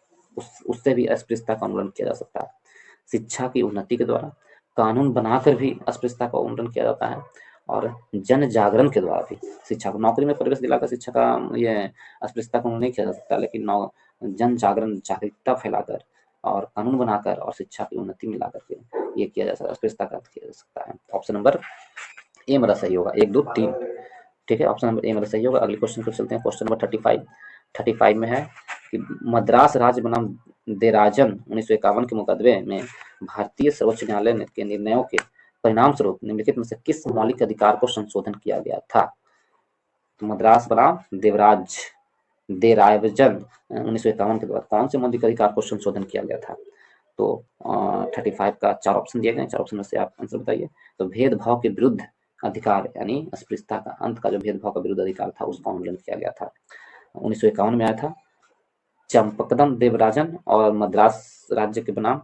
उससे भी अस्पृश्यता का उन्मूलन किया जा सकता है। शिक्षा की उन्नति के द्वारा, कानून बनाकर भी अस्पृश्यता का उन्मूलन किया जाता है, और जन जागरण के द्वारा भी। शिक्षा को, नौकरी में प्रवेश दिलाकर शिक्षा का ये अस्पृश्यता का उन्मूलन नहीं किया जा सकता, लेकिन जन जागरण, जागरूकता फैलाकर और कानून बनाकर और शिक्षा की उन्नति मिलाकर के ये किया जा सकता है, अस्पृश्यता का किया जा सकता है। ऑप्शन नंबर ए मेरा सही होगा, 1 2 3। ठीक है, ऑप्शन नंबर ए मेरा सही होगा। अगले क्वेश्चन को चलते हैं, क्वेश्चन नंबर 35 में है कि मद्रास राज्य बनाम देराजन 1951 के मुकदमे में भारतीय सर्वोच्च न्यायालय के निर्णयों के परिणाम स्वरूप निम्नलिखित में से किस मौलिक अधिकार को संशोधन किया गया था। तो मद्रास बनाम देराजन 1951 के बाद कौन से मौलिक अधिकार को संशोधन किया गया था। तो 35 का 4 ऑप्शन दिए गए, 4 ऑप्शन में से आप आंसर बताइए। तो भेदभाव के विरुद्ध अधिकार यानी अस्पृश्यता का अंत का जो भेदभाव का विरुद्ध अधिकार था उसका उल्लंघन किया गया था। 1951 में आया था। चंपकदम देवराजन और मद्रास राज्य के बनाम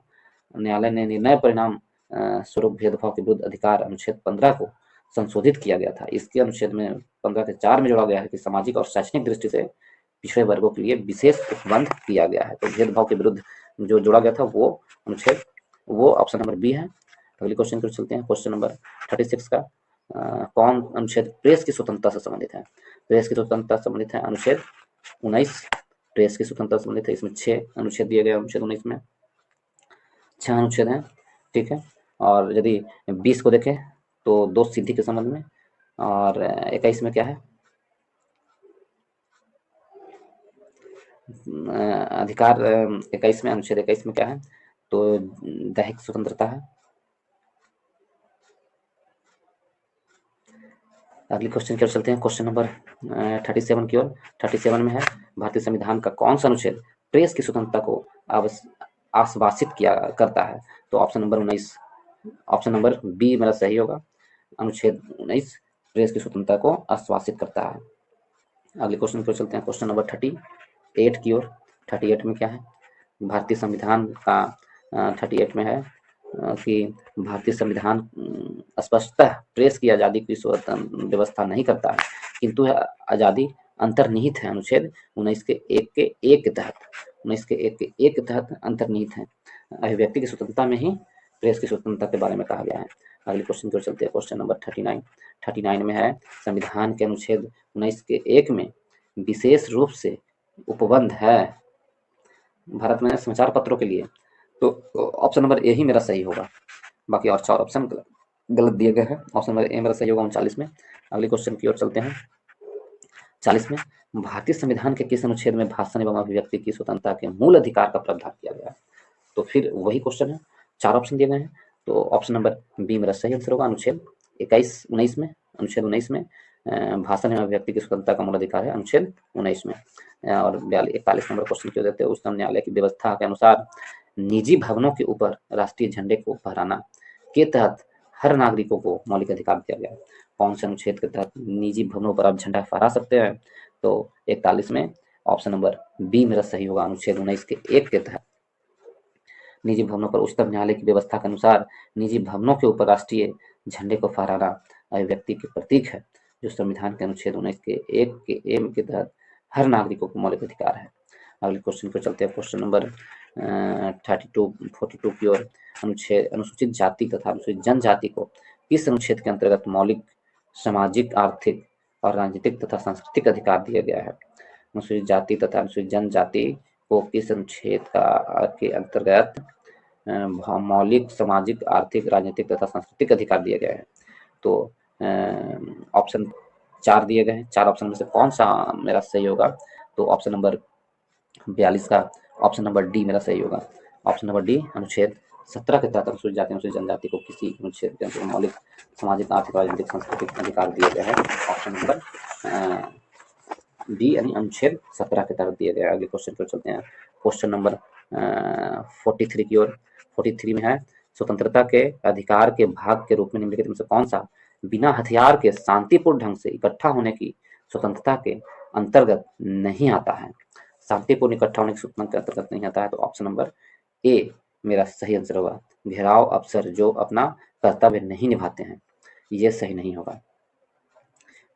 न्यायालय ने निर्णय परिणाम स्वरूप भेदभाव के विरुद्ध अधिकार अनुच्छेद 15 को संशोधित किया गया था। इसके अनुच्छेद में 15 के 4 में जोड़ा गया है कि सामाजिक और शैक्षणिक दृष्टि से पिछड़े वर्गों के लिए विशेष उपबंध किया गया है। तो भेदभाव के विरुद्ध जो जोड़ा गया था वो अनुच्छेद, वो ऑप्शन नंबर बी है। अगले क्वेश्चन को चलते हैं, क्वेश्चन नंबर 36 का कौन अनुच्छेद प्रेस की स्वतंत्रता से संबंधित है। प्रेस की स्वतंत्रता से संबंधित है अनुच्छेद 19। प्रेस की स्वतंत्रता से संबंधित है, इसमें 6 अनुच्छेद दिए गए। अनुच्छेद 19 में 6 अनुच्छेद हैं। ठीक है, और यदि 20 को देखें तो 2 सिद्धि के संबंध में, और 21 में क्या है, अधिकार 21 में, अनुच्छेद 21 में क्या है, तो दैहिक स्वतंत्रता है। अगले क्वेश्चन की ओर चलते हैं, क्वेश्चन नंबर 37 की ओर। 37 में है, भारतीय संविधान का कौन सा अनुच्छेद प्रेस की स्वतंत्रता को आश्वासित करता है। तो option number 19, option number B मेरा सही होगा। अनुच्छेद 19 प्रेस की स्वतंत्रता को आश्वासित करता है। अगले क्वेश्चन की ओर चलते हैं, क्वेश्चन नंबर 38 की ओर। 38 में क्या है, भारतीय संविधान का 38 में है कि भारतीय संविधान स्पष्टतः प्रेस की आज़ादी की व्यवस्था नहीं करता है, किंतु यह आज़ादी अंतर्निहित है अनुच्छेद 19 के 1 के 1 के तहत। 19 के 1 के 1 के तहत अंतर्निहित है। अभिव्यक्ति की स्वतंत्रता में ही प्रेस की स्वतंत्रता के बारे में कहा गया है। अगले क्वेश्चन की ओर चलते हैं, क्वेश्चन नंबर 39 में है, संविधान के अनुच्छेद 19 के 1 में विशेष रूप से उपबंध है भारत में समाचार पत्रों के लिए। तो ऑप्शन नंबर ए ही मेरा सही होगा, बाकी और 4 ऑप्शन गलत दिए गए हैं। ऑप्शन नंबर ए मेरा सही होगा 39 में। अगले क्वेश्चन की ओर चलते हैं, 40 में, भारतीय संविधान के किस अनुच्छेद में भाषण एवं अभिव्यक्ति की स्वतंत्रता के मूल अधिकार का प्रावधान किया गया है। तो फिर वही क्वेश्चन है, 4 ऑप्शन दिए गए हैं, तो ऑप्शन नंबर बी मेरा सही आंसर होगा। अनुच्छेद 19 में, अनुच्छेद 19 में भाषण एवं अभिव्यक्ति की स्वतंत्रता का मूल अधिकार है अनुच्छेद 19 में। और 41 नंबर क्वेश्चन क्यों देते हैं, उच्चतम न्यायालय की व्यवस्था के अनुसार निजी भवनों के ऊपर राष्ट्रीय झंडे को फहराना के तहत हर नागरिकों को मौलिक अधिकार दिया गया है। कौन से अनुच्छेद के तहत निजी भवनों पर आप झंडा फहरा सकते हैं। तो 41 में ऑप्शन नंबर बी मेरा सही होगा, अनुच्छेद 19 के 1 के तहत निजी भवनों पर उच्चतम न्यायालय की व्यवस्था के अनुसार निजी भवनों के ऊपर राष्ट्रीय झंडे को फहराना अभिव्यक्ति के प्रतीक है, जो संविधान के अनुच्छेद 19 के 1 के एम के तहत हर नागरिकों को मौलिक अधिकार है। अगले क्वेश्चन पर चलते हैं, क्वेश्चन नंबर 42 की ओर। अनुसूचित जाति तथा अनुसूचित जनजाति को किस अनुच्छेद के अंतर्गत मौलिक सामाजिक, आर्थिक और राजनीतिक तथा सांस्कृतिक अधिकार दिया गया है? अनुसूचित जाति तथा अनुसूचित जनजाति को किस अनुच्छेद के अंतर्गत मौलिक सामाजिक, आर्थिक, राजनीतिक तथा सांस्कृतिक अधिकार दिया गया है? तो ऑप्शन 4 दिए गए हैं। 4 ऑप्शन में से कौन सा मेरा सही होगा? तो ऑप्शन नंबर 42 का ऑप्शन नंबर डी मेरा सही होगा। ऑप्शन नंबर डी, अनुच्छेद 17 के तहत अनुसूचित जाति, अनुसूचित जनजाति को किसी अनुच्छेद के अंतर्गत मौलिक सामाजिक, आर्थिक, राजनीतिक, सांस्कृतिक अधिकार दिए गए हैं। ऑप्शन नंबर डी यानी अनुच्छेद 17 के तहत दिए गए। अगले क्वेश्चन पर चलते हैं। क्वेश्चन नंबर 43 की ओर। 43 में है, स्वतंत्रता के अधिकार के भाग के रूप में निम्नलिखित में से कौन सा बिना हथियार के शांतिपूर्ण ढंग से इकट्ठा होने की स्वतंत्रता के अंतर्गत नहीं आता है? शांतिपूर्ण इकट्ठा होने की स्वतंत्रता के अंतर्गत नहीं आता है। तो ऑप्शन नंबर ए मेरा सही आंसर होगा। घेराव अफसर जो अपना कर्तव्य नहीं निभाते हैं, ये सही नहीं होगा।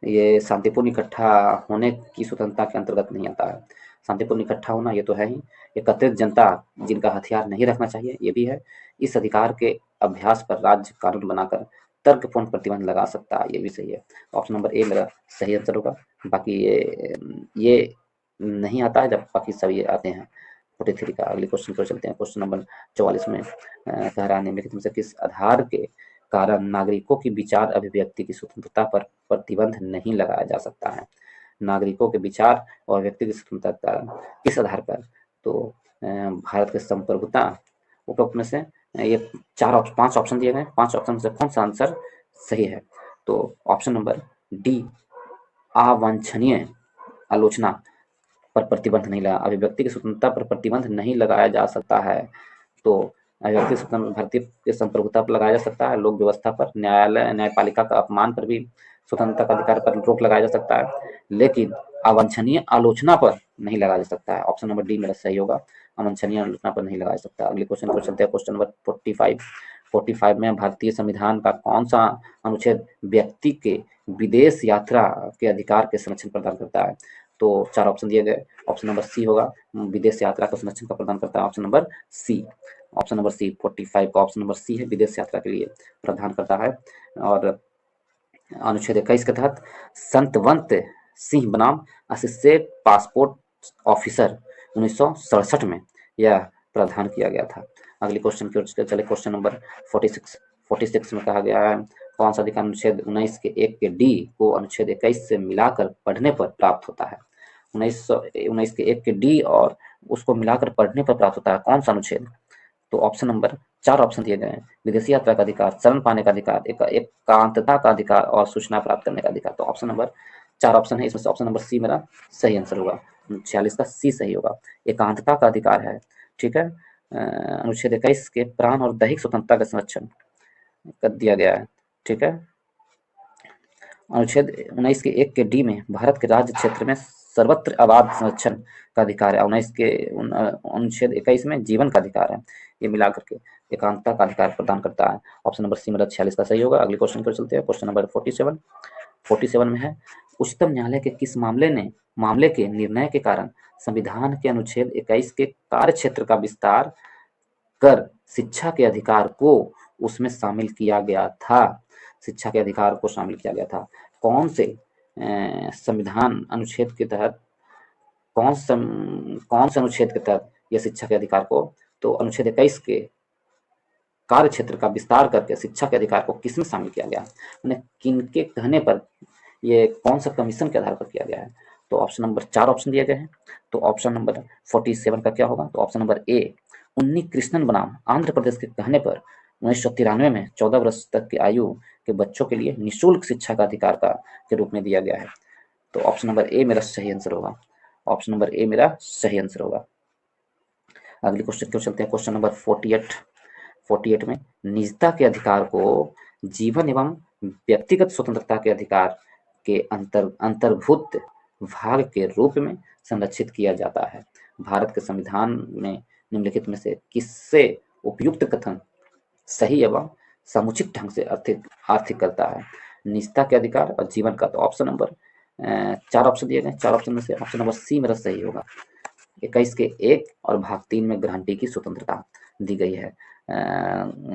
ये शांतिपूर्ण इकट्ठा होने की स्वतंत्रता के अंतर्गत नहीं आता है। शांतिपूर्ण इकट्ठा होना ये तो है ही। एकत्रित जनता जिनका हथियार नहीं रखना चाहिए, ये भी है। इस अधिकार के अभ्यास पर राज्य कानून बनाकर तर्कपूर्ण प्रतिबंध लगा सकता है, ये भी सही है। ऑप्शन नंबर ए मेरा सही आंसर होगा। बाकी ये नहीं आता है, जब बाकी सब ये आते हैं। 43 का अगले क्वेश्चन पर चलते हैं। क्वेश्चन नंबर 44 में कह रहा है, निम्नलिखित में से किस आधार के कारण नागरिकों की विचार अभिव्यक्ति की स्वतंत्रता पर प्रतिबंध नहीं लगाया जा सकता है? नागरिकों के विचार और व्यक्ति की स्वतंत्रता के कारण किस आधार पर? तो भारत के संप्रभुता। उपरोक्त में से ये 5 ऑप्शन दिए गए। 5 ऑप्शन में से कौन सा आंसर सही है? तो ऑप्शन नंबर डी, अवांछनीय आलोचना पर प्रतिबंध नहीं लगा, अभिव्यक्ति की स्वतंत्रता पर प्रतिबंध नहीं लगाया जा सकता है। तो अभिव्यक्ति स्वतंत्रता भारतीय के संप्रभुता पर लगाया जा सकता है, लोक व्यवस्था पर, न्यायालय न्यायपालिका का अपमान पर भी स्वतंत्रता का अधिकार पर रोक लगाया जा सकता है, लेकिन अवांछनीय आलोचना पर नहीं लगाया जा सकता है। ऑप्शन नंबर डी मेरा सही होगा। अवांछनीय आलोचना पर नहीं लगाया जा सकता। अगले क्वेश्चन पर चलते हैं। क्वेश्चन नंबर 45 में भारतीय संविधान का कौन सा अनुच्छेद व्यक्ति के विदेश यात्रा के अधिकार के संरक्षण प्रदान करता है? तो 4 ऑप्शन दिए गए। ऑप्शन नंबर सी होगा, विदेश यात्रा का संरक्षण का प्रदान करता है। Option number C, option number C 45 का ऑप्शन नंबर सी है, विदेश यात्रा के लिए प्रदान करता है। और अनुच्छेद 21 के तहत संतवंत सिंह बनाम असिस्टेंट पासपोर्ट ऑफिसर 1967 में यह प्रावधान किया गया था। अगले क्वेश्चन की ओर चले। क्वेश्चन नंबर 46 में कहा गया है, कौन सा अधिकार अनुच्छेद 19 के 1 के डी को अनुच्छेद 21 से मिलाकर पढ़ने पर प्राप्त होता है? 19 के 1 के डी और उसको मिलाकर पढ़ने पर प्राप्त होता है कौन सा अनुच्छेद? तो ऑप्शन नंबर 4 ऑप्शन दिए गए हैं। विदेशी यात्रा का अधिकार, शरण पाने का अधिकार, एकांतता का अधिकार और सूचना प्राप्त करने का अधिकार। तो ऑप्शन नंबर 4 ऑप्शन है, इसमें से ऑप्शन नंबर सी मेरा सही आंसर होगा। 46 का सी सही होगा। एकांतता का अधिकार है, ठीक है। अनुच्छेद 21 के प्राण और दैहिक स्वतंत्रता का संरक्षण कर दिया गया है, ठीक है। अनुच्छेद 19 के 1 के डी में भारत के राज्य क्षेत्र में सर्वत्र आबाद संरक्षण का अधिकार है। 19 के अनुच्छेद 21 में जीवन का अधिकार है। ये मिलाकर के एकांतता का अधिकार प्रदान करता है। ऑप्शन नंबर सी मेरा 46 का सही होगा। अगले क्वेश्चन पर चलते हैं। क्वेश्चन नंबर 47 में है, उच्चतम न्यायालय के किस मामले के निर्णय के कारण संविधान के अनुच्छेद 21 के कार्य क्षेत्र का विस्तार कर शिक्षा के अधिकार को उसमें शामिल किया गया था? शिक्षा के अधिकार को शामिल किया गया था। कौन से संविधान अनुच्छेद के तहत, कौन से अनुच्छेद के तहत यह शिक्षा के अधिकार को? तो अनुच्छेद 21 के कार्य क्षेत्र का विस्तार करके शिक्षा के अधिकार को किसमें शामिल किया गया? उन्हें किनके कहने पर, ये कौन सा कमीशन के आधार पर किया गया है? तो ऑप्शन नंबर 4 ऑप्शन दिए गए हैं। तो ऑप्शन नंबर 47 का क्या होगा? तो ऑप्शन नंबर ए, उन्नी कृष्णन बनाम आंध्र प्रदेश के कहने पर 1993 में 14 वर्ष तक की आयु के बच्चों के लिए निःशुल्क शिक्षा का अधिकार के रूप में दिया गया है। तो ऑप्शन नंबर ए मेरा सही आंसर होगा। ऑप्शन नंबर ए मेरा सही आंसर होगा। अगले क्वेश्चन क्यों चलते हैं। क्वेश्चन नंबर 48 में निजता के अधिकार को जीवन एवं व्यक्तिगत स्वतंत्रता के अधिकार के अंतर्भूत भाग के रूप में संरक्षित किया जाता है। भारत के संविधान में निम्नलिखित में से किससे उपयुक्त कथन सही एवं समुचित ढंग से आर्थिक करता है? निजता के अधिकार और जीवन का। तो ऑप्शन नंबर 4 ऑप्शन दिए गए। 4 ऑप्शन में से ऑप्शन नंबर सी मेरा सही होगा। 21 के 1 और भाग 3 में गारंटी की स्वतंत्रता दी गई है।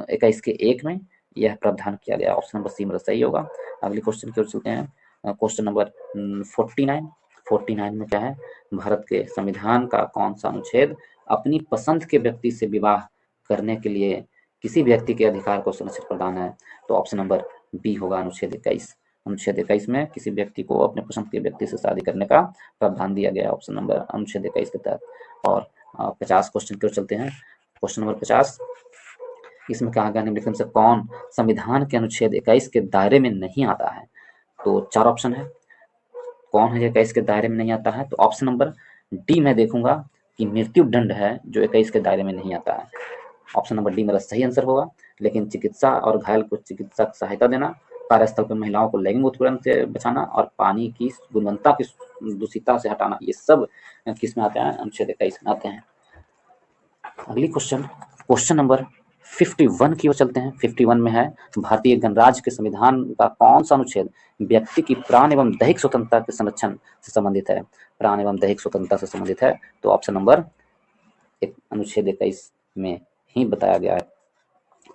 21 के 1 में यह प्रावधान किया गया। ऑप्शन नंबर सी मेरा सही होगा। अगले क्वेश्चन की ओर चलते हैं। क्वेश्चन नंबर 49 में क्या है, भारत के संविधान का कौन सा अनुच्छेद अपनी पसंद के व्यक्ति से विवाह करने के लिए किसी व्यक्ति के अधिकार को सुनिश्चित प्रदान है? तो ऑप्शन नंबर बी होगा अनुच्छेद 21। अनुच्छेद 21 में किसी व्यक्ति को अपने पसंद के व्यक्ति से शादी करने का प्रावधान दिया गया है, ऑप्शन नंबर अनुच्छेद 21 के तहत। और 50 क्वेश्चन की ओर चलते हैं। क्वेश्चन नंबर 50, इसमें कहा गया निम्नलिखित में से कौन संविधान के अनुच्छेद 21 के दायरे में नहीं आता है? तो 4 ऑप्शन है, कौन है 21 के दायरे में नहीं आता है? तो ऑप्शन नंबर डी मैं देखूंगा कि मृत्यु दंड है जो 21 के दायरे में नहीं आता है। ऑप्शन नंबर डी मेरा सही आंसर होगा। लेकिन चिकित्सा और घायल को चिकित्सा सहायता देना, कार्यस्थल पर महिलाओं को लैंगिक उत्पीड़न से बचाना और पानी की गुणवत्ता की दूषितता से हटाना, ये सब किस में आते हैं? अनुच्छेद 21 में आते हैं। अगली क्वेश्चन नंबर 51 की ओर चलते हैं। 51 में है, भारतीय गणराज्य के संविधान का कौन सा अनुच्छेद व्यक्ति की प्राण एवं दैहिक स्वतंत्रता के संरक्षण से संबंधित है? प्राण एवं दैहिक स्वतंत्रता से संबंधित है। तो ऑप्शन नंबर अनुच्छेद 21 में ही बताया गया है।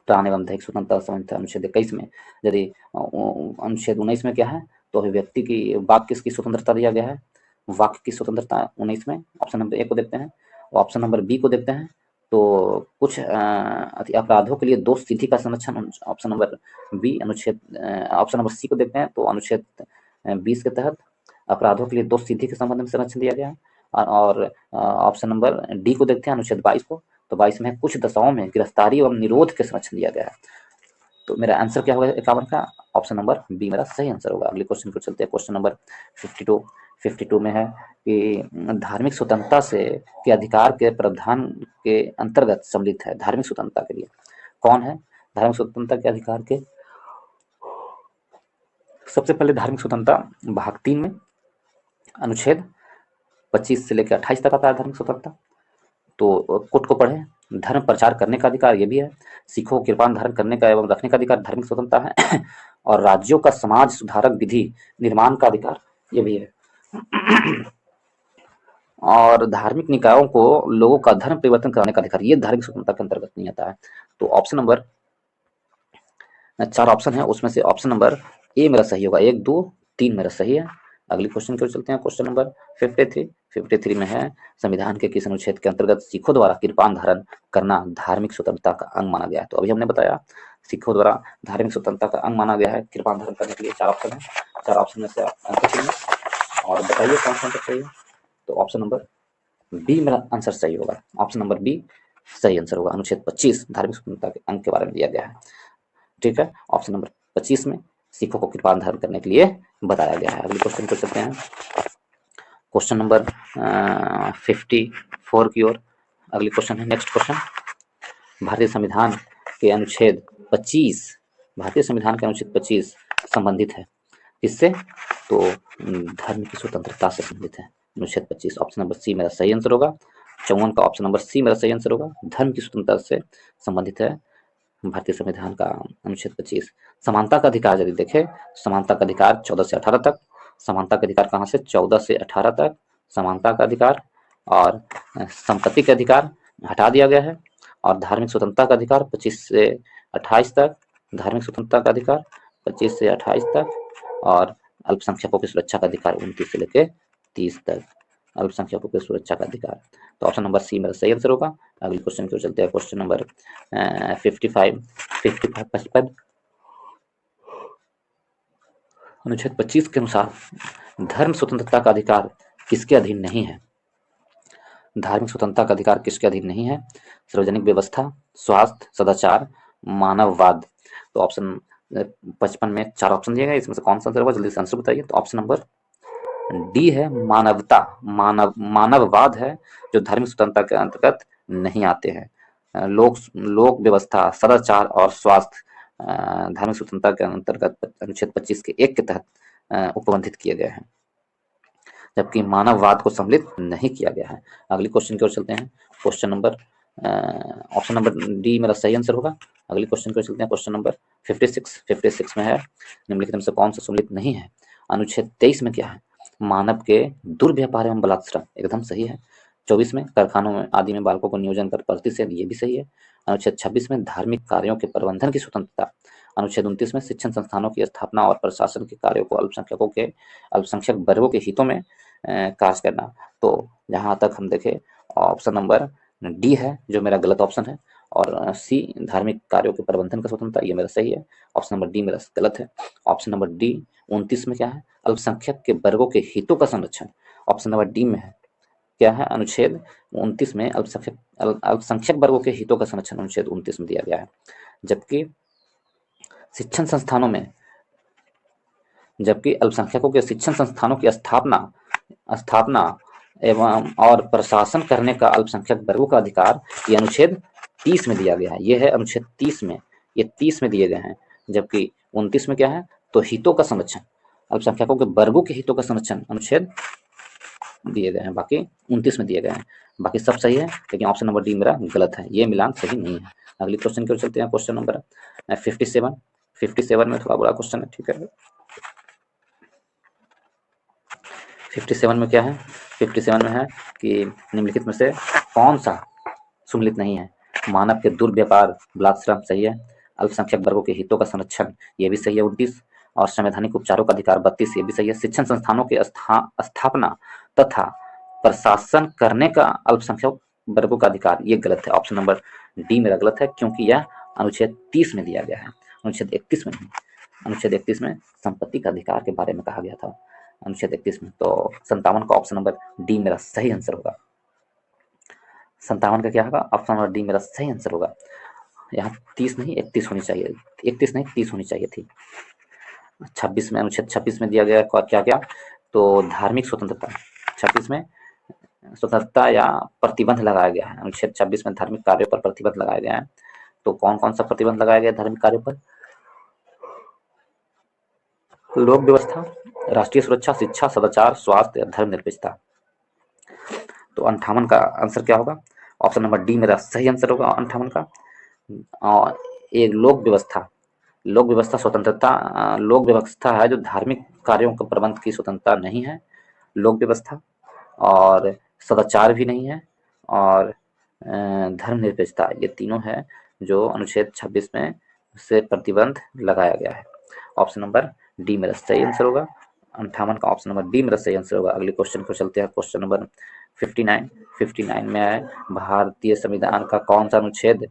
प्राण एवं दैहिक स्वतंत्रता से संबंधित है अनुच्छेद 21 में। यदि अनुच्छेद 19 में क्या है, तो व्यक्ति की वाक्य किसकी स्वतंत्रता दिया गया है? वाक्य की स्वतंत्रता 19 में। ऑप्शन नंबर ए को देखते हैं। ऑप्शन नंबर बी को देखते हैं। तो कुछ अपराधों के लिए दोष सिद्धि का संरक्षण, ऑप्शन नंबर बी अनुच्छेद। ऑप्शन नंबर सी को देखते हैं। तो अनुच्छेद 20 के तहत अपराधों के लिए दोष सिद्धि के संबंध में संरक्षण दिया गया है। और ऑप्शन नंबर डी को देखते हैं, अनुच्छेद 22 को। तो 22 में कुछ दशाओं में गिरफ्तारी एवं निरोध के संरक्षण दिया गया है। तो मेरा आंसर क्या होगा 51 का? ऑप्शन नंबर बी मेरा सही आंसर होगा। अगले क्वेश्चन को चलते हैं। क्वेश्चन नंबर 52 में है कि धार्मिक स्वतंत्रता से के अधिकार के प्रावधान के अंतर्गत सम्मिलित है। धार्मिक स्वतंत्रता के लिए कौन है? धार्मिक स्वतंत्रता के अधिकार के सबसे पहले धार्मिक स्वतंत्रता भाग 3 में अनुच्छेद 25 से लेकर 28 तक आता है धार्मिक स्वतंत्रता। तो कोट को पढ़े। धर्म प्रचार करने का अधिकार ये भी है। सिखों को कृपाण धारण करने का एवं रखने का अधिकार धार्मिक स्वतंत्रता है। और राज्यों का समाज सुधारक विधि निर्माण का अधिकार ये भी है। और धार्मिक निकायों को लोगों का धर्म परिवर्तन कराने का अधिकार, ये धार्मिक स्वतंत्रता के अंतर्गत नहीं आता है। तो ऑप्शन नंबर 4 ऑप्शन है, उसमें से ऑप्शन नंबर ए मेरा सही होगा। 1, 2, 3 मेरा सही है। अगले क्वेश्चन की ओर चलते हैं। क्वेश्चन नंबर 53 में है, संविधान के किस अनुच्छेद के अंतर्गत सिखों द्वारा कृपाण धारण करना धार्मिक स्वतंत्रता का अंग माना गया है? तो अभी हमने बताया सिखों द्वारा धार्मिक स्वतंत्रता का अंग माना गया है कृपाण धारण करने के लिए। 4 ऑप्शन है, 4 ऑप्शन में से आंसर चुनिए और बताइए कौन सा आंसर सही है। तो ऑप्शन नंबर बी मेरा आंसर सही होगा। ऑप्शन नंबर बी सही आंसर होगा। अनुच्छेद 25 धार्मिक स्वतंत्रता के अंग के बारे में दिया गया है। ठीक है, ऑप्शन नंबर 25 में सिखों को कृपाण धारण करने के लिए बताया गया है। अगले क्वेश्चन को चलते हैं। क्वेश्चन नंबर 54 की ओर अगली क्वेश्चन है। नेक्स्ट क्वेश्चन, भारतीय संविधान के अनुच्छेद 25 संबंधित है किससे? तो धर्म की स्वतंत्रता से संबंधित है अनुच्छेद 25। ऑप्शन नंबर सी मेरा सही आंसर होगा। 54 का ऑप्शन नंबर सी मेरा सही आंसर होगा। धर्म की स्वतंत्रता से संबंधित है भारतीय संविधान का अनुच्छेद 25। समानता का अधिकार यदि देखें, समानता का अधिकार 14 से 18 तक। समानता का अधिकार कहाँ से? 14 से 18 तक समानता का अधिकार। और संपत्ति के अधिकार हटा दिया गया है। और धार्मिक स्वतंत्रता का अधिकार 25 से 28 तक। धार्मिक स्वतंत्रता का अधिकार 25 से 28 तक। और अल्पसंख्यकों की सुरक्षा का अधिकार 29 से लेकर 30 तक। अल्पसंख्यकों की सुरक्षा का अधिकार। तो ऑप्शन नंबर सी मेरा सही आंसर होगा। अगले क्वेश्चन की ओर चलते हैं। क्वेश्चन नंबर 55 अनुच्छेद 25 के अनुसार धर्म स्वतंत्रता का अधिकार किसके अधीन नहीं है? धार्मिक स्वतंत्रता का अधिकार किसके अधीन नहीं है? सार्वजनिक व्यवस्था, स्वास्थ्य, सदाचार, मानववाद। तो ऑप्शन 55 में 4 ऑप्शन दिए गए, इसमें से कौन सा आंसर होगा? जल्दी से आंसर बताइए। तो ऑप्शन नंबर डी है मानवता, मानववाद है जो धार्मिक स्वतंत्रता के अंतर्गत नहीं आते हैं। लोक व्यवस्था, सदाचार और स्वास्थ्य धार्मिक स्वतंत्रता के अंतर्गत अनुच्छेद 25 के 1 के तहत उपबंधित किए गए हैं, जबकि मानववाद को सम्मिलित नहीं किया गया है। अगले क्वेश्चन की ओर चलते हैं। Question number option number D मेरा सही आंसर होगा। अगले क्वेश्चन की ओर चलते हैं। क्वेश्चन नंबर 56 में है, निम्नलिखित में से कौन सा सम्मिलित नहीं है? अनुच्छेद 23 में क्या है? मानव के दुर्व्यापार एवं बलात्संग, एकदम सही है। 24 में कारखानों में आदि में बालकों को नियोजन कर प्रतिशत, ये भी सही है। अनुच्छेद 26 में धार्मिक कार्यों के प्रबंधन की स्वतंत्रता। अनुच्छेद 29 में शिक्षण संस्थानों की स्थापना और प्रशासन के कार्यों को अल्पसंख्यक वर्गों के हितों में कार्य करना। तो जहां तक हम देखें ऑप्शन नंबर डी है जो मेरा गलत ऑप्शन है, और सी धार्मिक कार्यों के प्रबंधन का स्वतंत्रता, ये मेरा सही है। ऑप्शन नंबर डी मेरा गलत है। ऑप्शन नंबर डी 29 में क्या है, अल्पसंख्यक के वर्गों के हितों का संरक्षण। ऑप्शन नंबर डी में है क्या है, अनुच्छेद 29 में अल्पसंख्यक वर्गों के हितों का संरक्षण अनुच्छेद 29 में दिया गया है। जबकि शिक्षण संस्थानों में जबकि अल्पसंख्यकों के शिक्षण संस्थानों की स्थापना एवं और प्रशासन करने का अल्पसंख्यक वर्गों का अधिकार ये अनुच्छेद 30 में दिया गया है। ये है अनुच्छेद 30 में, ये 30 में दिए गए हैं। जबकि 29 में क्या है, तो हितों का संरक्षण, अल्पसंख्यकों के वर्गों के हितों का संरक्षण अनुच्छेद दिए गए हैं, बाकी 29 में दिए गए हैं। बाकी सब सही है, लेकिन ऑप्शन नंबर डी मेरा गलत है, ये मिलान सही नहीं है। अगले क्वेश्चन की ओर चलते हैं। क्वेश्चन नंबर 57 में थोड़ा बड़ा क्वेश्चन है, ठीक है। 57 में क्या है, 57 में है कि निम्नलिखित में से कौन सा सुमेलित नहीं है। मानव के दुर्व्यापार बलात्श्रम सही है। अल्पसंख्यक वर्गों के हितों का संरक्षण ये भी सही है 29, और संवैधानिक उपचारों का अधिकार 32 ये भी सही है। शिक्षण संस्थानों के स्थापना तथा प्रशासन करने का अल्पसंख्यक वर्गों का अधिकार ये गलत है। ऑप्शन नंबर डी मेरा गलत है, क्योंकि यह अनुच्छेद 30 में दिया गया है, अनुच्छेद 31 में नहीं। अनुच्छेद 31 में संपत्ति का अधिकार के बारे में कहा गया था, अनुच्छेद 31 में। तो 57 का ऑप्शन नंबर डी मेरा सही आंसर होगा। 57 का क्या होगा, ऑप्शन नंबर डी मेरा सही आंसर होगा। यहाँ 30 नहीं 31 होनी चाहिए, 31 नहीं 30 होनी चाहिए थी। 26 में, अनुच्छेद 26 में दिया गया क्या क्या, तो धार्मिक स्वतंत्रता। 26 में स्वतंत्रता या प्रतिबंध लगाया गया है, अनुच्छेद 26 में धार्मिक कार्यों पर प्रतिबंध लगाया गया है। तो कौन कौन सा प्रतिबंध लगाया गया धार्मिक कार्यों पर, लोक व्यवस्था, राष्ट्रीय सुरक्षा, शिक्षा, सदाचार, स्वास्थ्य, धर्मनिरपेक्षता। तो 58 का आंसर क्या होगा, ऑप्शन नंबर डी मेरा सही आंसर होगा 58 का। और एक लोक व्यवस्था स्वतंत्रता, लोक व्यवस्था है जो धार्मिक कार्यों के प्रबंध की स्वतंत्रता नहीं है, लोक व्यवस्था, और सदाचार भी नहीं है, और धर्मनिरपेक्षता, ये तीनों है जो अनुच्छेद 26 में से प्रतिबंध लगाया गया है। ऑप्शन नंबर डी मेरा सही आंसर होगा। 58 का ऑप्शन नंबर डी मेरा सही आंसर होगा। अगले क्वेश्चन को चलते हैं। क्वेश्चन नंबर 59 में है, भारतीय संविधान का कौन सा अनुच्छेद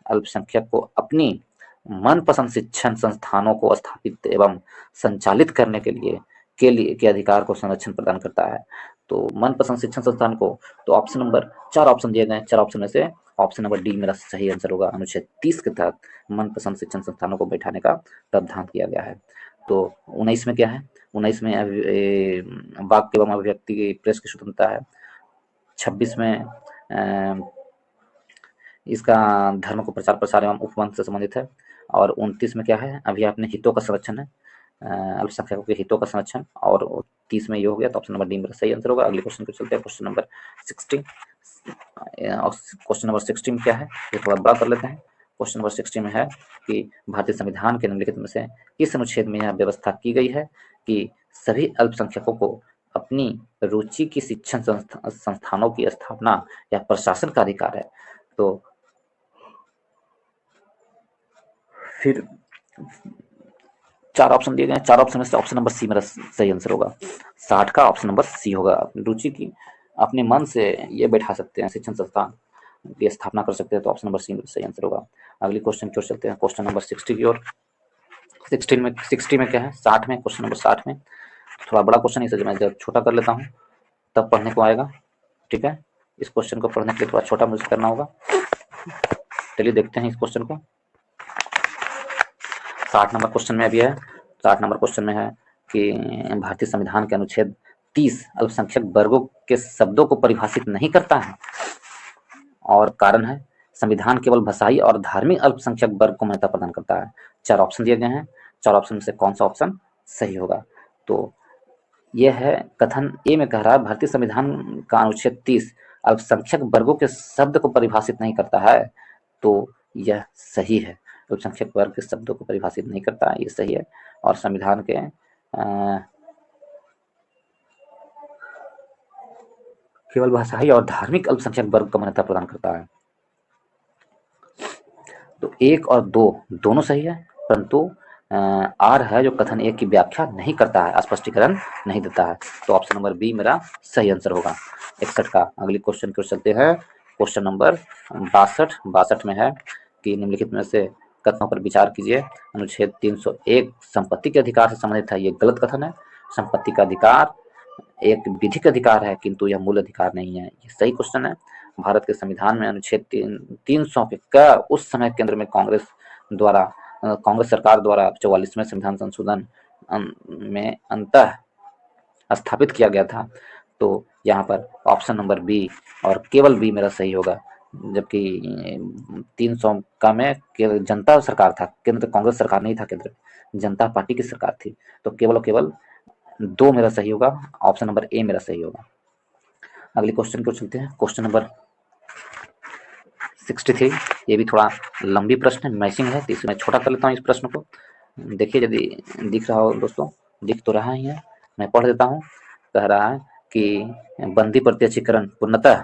अल्पसंख्यक को अपनी मनपसंद शिक्षण संस्थानों को स्थापित एवं संचालित करने के अधिकार को संरक्षण प्रदान करता है। तो मनपसंद शिक्षण संस्थान को, तो ऑप्शन नंबर 4 ऑप्शन दिए गए, 4 ऑप्शन में से ऑप्शन नंबर डी मेरा सही आंसर होगा। अनुच्छेद 30 के तहत मनपसंद शिक्षण संस्थानों को बैठाने का प्रावधान किया गया है। तो 19 में क्या है, 19 में वाक्य एवं अभिव्यक्ति की प्रेस की स्वतंत्रता है। 26 में इसका धर्म को प्रचार प्रसार एवं उपवंश से संबंधित है। और 29 में क्या है, अभी आपने हितों का संरक्षण है, अल्पसंख्यकों के हितों का संरक्षण। और 30 में ये हो गया, तो ऑप्शन नंबर डी मेरा सही आंसर होगा। अगले क्वेश्चन को चलते हैं। Question number 16। क्वेश्चन नंबर 16 में क्या है, ये थोड़ा बड़ा कर लेते हैं। क्वेश्चन नंबर 16 में है कि भारतीय संविधान के निम्नलिखित में से किस अनुच्छेद में यह व्यवस्था की गई है कि सभी अल्पसंख्यकों को अपनी रुचि की शिक्षण संस्थानों की स्थापना या प्रशासन का अधिकार है। तो फिर 4 ऑप्शन दिए गए हैं, 4 ऑप्शन में से ऑप्शन नंबर सी मेरा सही आंसर होगा। 60 का ऑप्शन नंबर सी होगा। रुचि की अपने मन से ये बैठा सकते हैं, शिक्षण संस्थान की स्थापना कर सकते हैं, तो ऑप्शन नंबर सी मेरा सही आंसर होगा। अगली क्वेश्चन की ओर चलते हैं। क्वेश्चन नंबर 60 की ओर। 60 में क्या है, 60 में, क्वेश्चन नंबर 60 में थोड़ा बड़ा क्वेश्चन, इसे मैं जब छोटा कर लेता हूँ तब पढ़ने को आएगा, ठीक है। इस क्वेश्चन को पढ़ने के लिए थोड़ा छोटा मुझे करना होगा। चलिए देखते हैं इस क्वेश्चन को। 60 नंबर क्वेश्चन में अभी है, 60 नंबर क्वेश्चन में है कि भारतीय संविधान के अनुच्छेद 30 अल्पसंख्यक वर्गों के शब्दों को परिभाषित नहीं करता है, और कारण है संविधान केवल भाषाई और धार्मिक अल्पसंख्यक वर्ग को मान्यता प्रदान करता है। 4 ऑप्शन दिए गए हैं, 4 ऑप्शन में से कौन सा ऑप्शन सही होगा। तो यह है कथन ए में कह रहा है भारतीय संविधान का अनुच्छेद 30 अल्पसंख्यक वर्गों के शब्द को परिभाषित नहीं करता है, तो यह सही है। अल्पसंख्यक वर्ग के शब्दों को परिभाषित नहीं करता, ये सही है। और संविधान केवल भाषाई और धार्मिक अल्पसंख्यक वर्ग को मान्यता प्रदान करता है। तो 1 और 2 दोनों सही है, परंतु आर है जो कथन 1 की व्याख्या नहीं करता है, स्पष्टीकरण नहीं देता है। तो ऑप्शन नंबर बी मेरा सही आंसर होगा 61 का। अगले क्वेश्चन की ओर चलते हैं। क्वेश्चन नंबर 62 में है कि निम्नलिखित में से कथनों पर विचार कीजिए। अनुच्छेद 301 संपत्ति के अधिकार से संबंधित है, ये गलत कथन है। संपत्ति का अधिकार एक विधिक अधिकार है, किंतु यह मूल अधिकार नहीं है, ये सही क्वेश्चन है। भारत के संविधान में अनुच्छेद 300 के उस समय केंद्र में कांग्रेस सरकार द्वारा 44वें संविधान संशोधन में अंतः स्थापित किया गया था। तो यहाँ पर ऑप्शन नंबर बी और केवल बी मेरा सही होगा, जबकि 300 का में केवल जनता सरकार था, केंद्र कांग्रेस सरकार नहीं था, केंद्र जनता पार्टी की सरकार थी। तो केवल 2 मेरा सही होगा, ऑप्शन नंबर ए मेरा सही होगा। अगले क्वेश्चन को चलते हैं। क्वेश्चन नंबर 63, ये भी थोड़ा लंबी प्रश्न है, मैचिंग है, तो इसमें छोटा कर लेता हूँ इस प्रश्न को। देखिए यदि दिख रहा हो दोस्तों, दिख तो रहा ही है, मैं पढ़ देता हूँ। कह रहा है कि बंदी प्रत्यक्षीकरण पूर्णतः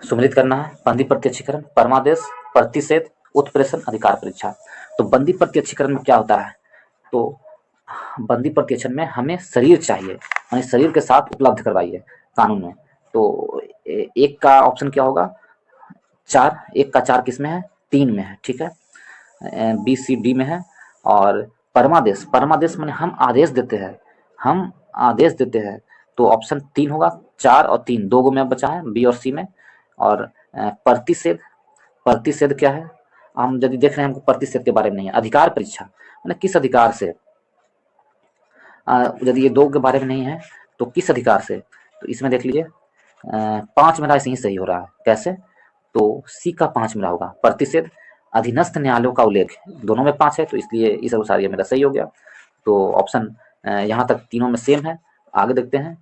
सुमिलित करना है। बंदी प्रत्यक्षीकरण, परमादेश, प्रतिषेध, उत्प्रेषण, अधिकार परीक्षा। तो बंदी प्रत्यक्षीकरण में क्या होता है? तो बंदी प्रत्यक्षीकरण में हमें शरीर चाहिए, हमें शरीर के साथ उपलब्ध करवाइए कानून में। तो एक का ऑप्शन क्या होगा? 4, 1 का 4 किस में है? 3 में है, ठीक है, बी सी डी में है। और परमादेश, परमादेश माने हम आदेश देते हैं, हम आदेश देते हैं, तो ऑप्शन 3 होगा। 4 और 3 दो गो में बचा है, बी और सी में। और प्रतिषेध, प्रतिषेध क्या है? हम यदि देख रहे हैं हमको प्रतिषेध के बारे में नहीं है। अधिकार परीक्षा माने किस अधिकार से, यदि ये 2 के बारे में नहीं है तो किस अधिकार से? तो इसमें देख लीजिए 5 मेरा ऐसे ही सही हो रहा है। कैसे? तो सी का 5 मेरा होगा। प्रतिषेध, अधीनस्थ न्यायालयों का उल्लेख, दोनों में 5 है, तो इसलिए इस अनुसार ये मेरा सही हो गया। तो ऑप्शन यहाँ तक तीनों में सेम है। आगे देखते हैं।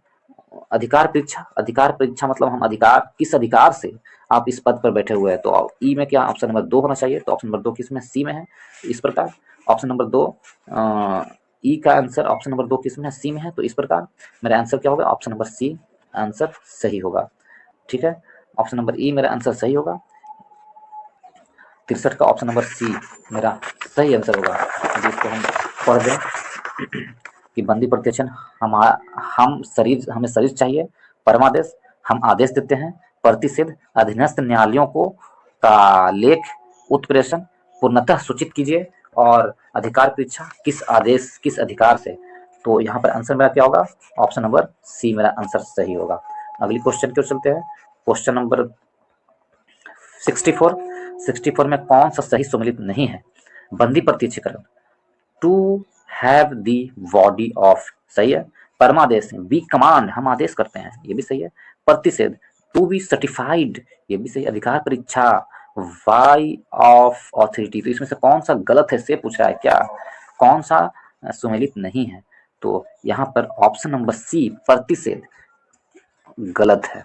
अधिकार परीक्षा, अधिकार परीक्षा मतलब हम अधिकार, किस अधिकार से आप इस पद पर बैठे हुए हैं। तो ई में क्या ऑप्शन नंबर 2 होना चाहिए, तो ऑप्शन नंबर 2 किस में? सी में है। इस प्रकार ऑप्शन नंबर 2 ई का आंसर ऑप्शन नंबर 2 किस में है? सी में है। तो इस प्रकार मेरा आंसर क्या होगा? ऑप्शन नंबर सी आंसर सही होगा, ठीक है। ऑप्शन नंबर ई मेरा आंसर सही होगा। 63 का ऑप्शन नंबर सी मेरा सही आंसर होगा, जिसको हम पढ़ दें कि बंदी प्रत्यक्षण हमें शरीर चाहिए, परमादेश हम आदेश देते हैं, प्रतिषेध अधीनस्थ न्यायालयों को का लेख, उत्प्रेषण पूर्णतः सूचित कीजिए, और अधिकार परीक्षा किस आदेश, किस अधिकार से। तो यहाँ पर आंसर मेरा क्या होगा? ऑप्शन नंबर सी मेरा आंसर सही होगा। अगली क्वेश्चन की ओर चलते हैं। क्वेश्चन नंबर 64 में कौन सा सही सम्मिलित नहीं है? बंदी प्रत्यक्षीकरण, to have the body of, सही है। परमादेश, बी कमांड, हम आदेश करते हैं, ये भी सही है। प्रतिषेध, टू बी सर्टिफाइड, ये भी सही। अधिकार परीक्षा, वाई ऑफ ऑथोरिटी, तो इसमें से कौन सा गलत है से पूछ रहा है क्या, कौन सा सुमेलित नहीं है? तो यहाँ पर ऑप्शन नंबर सी प्रतिषेध गलत है,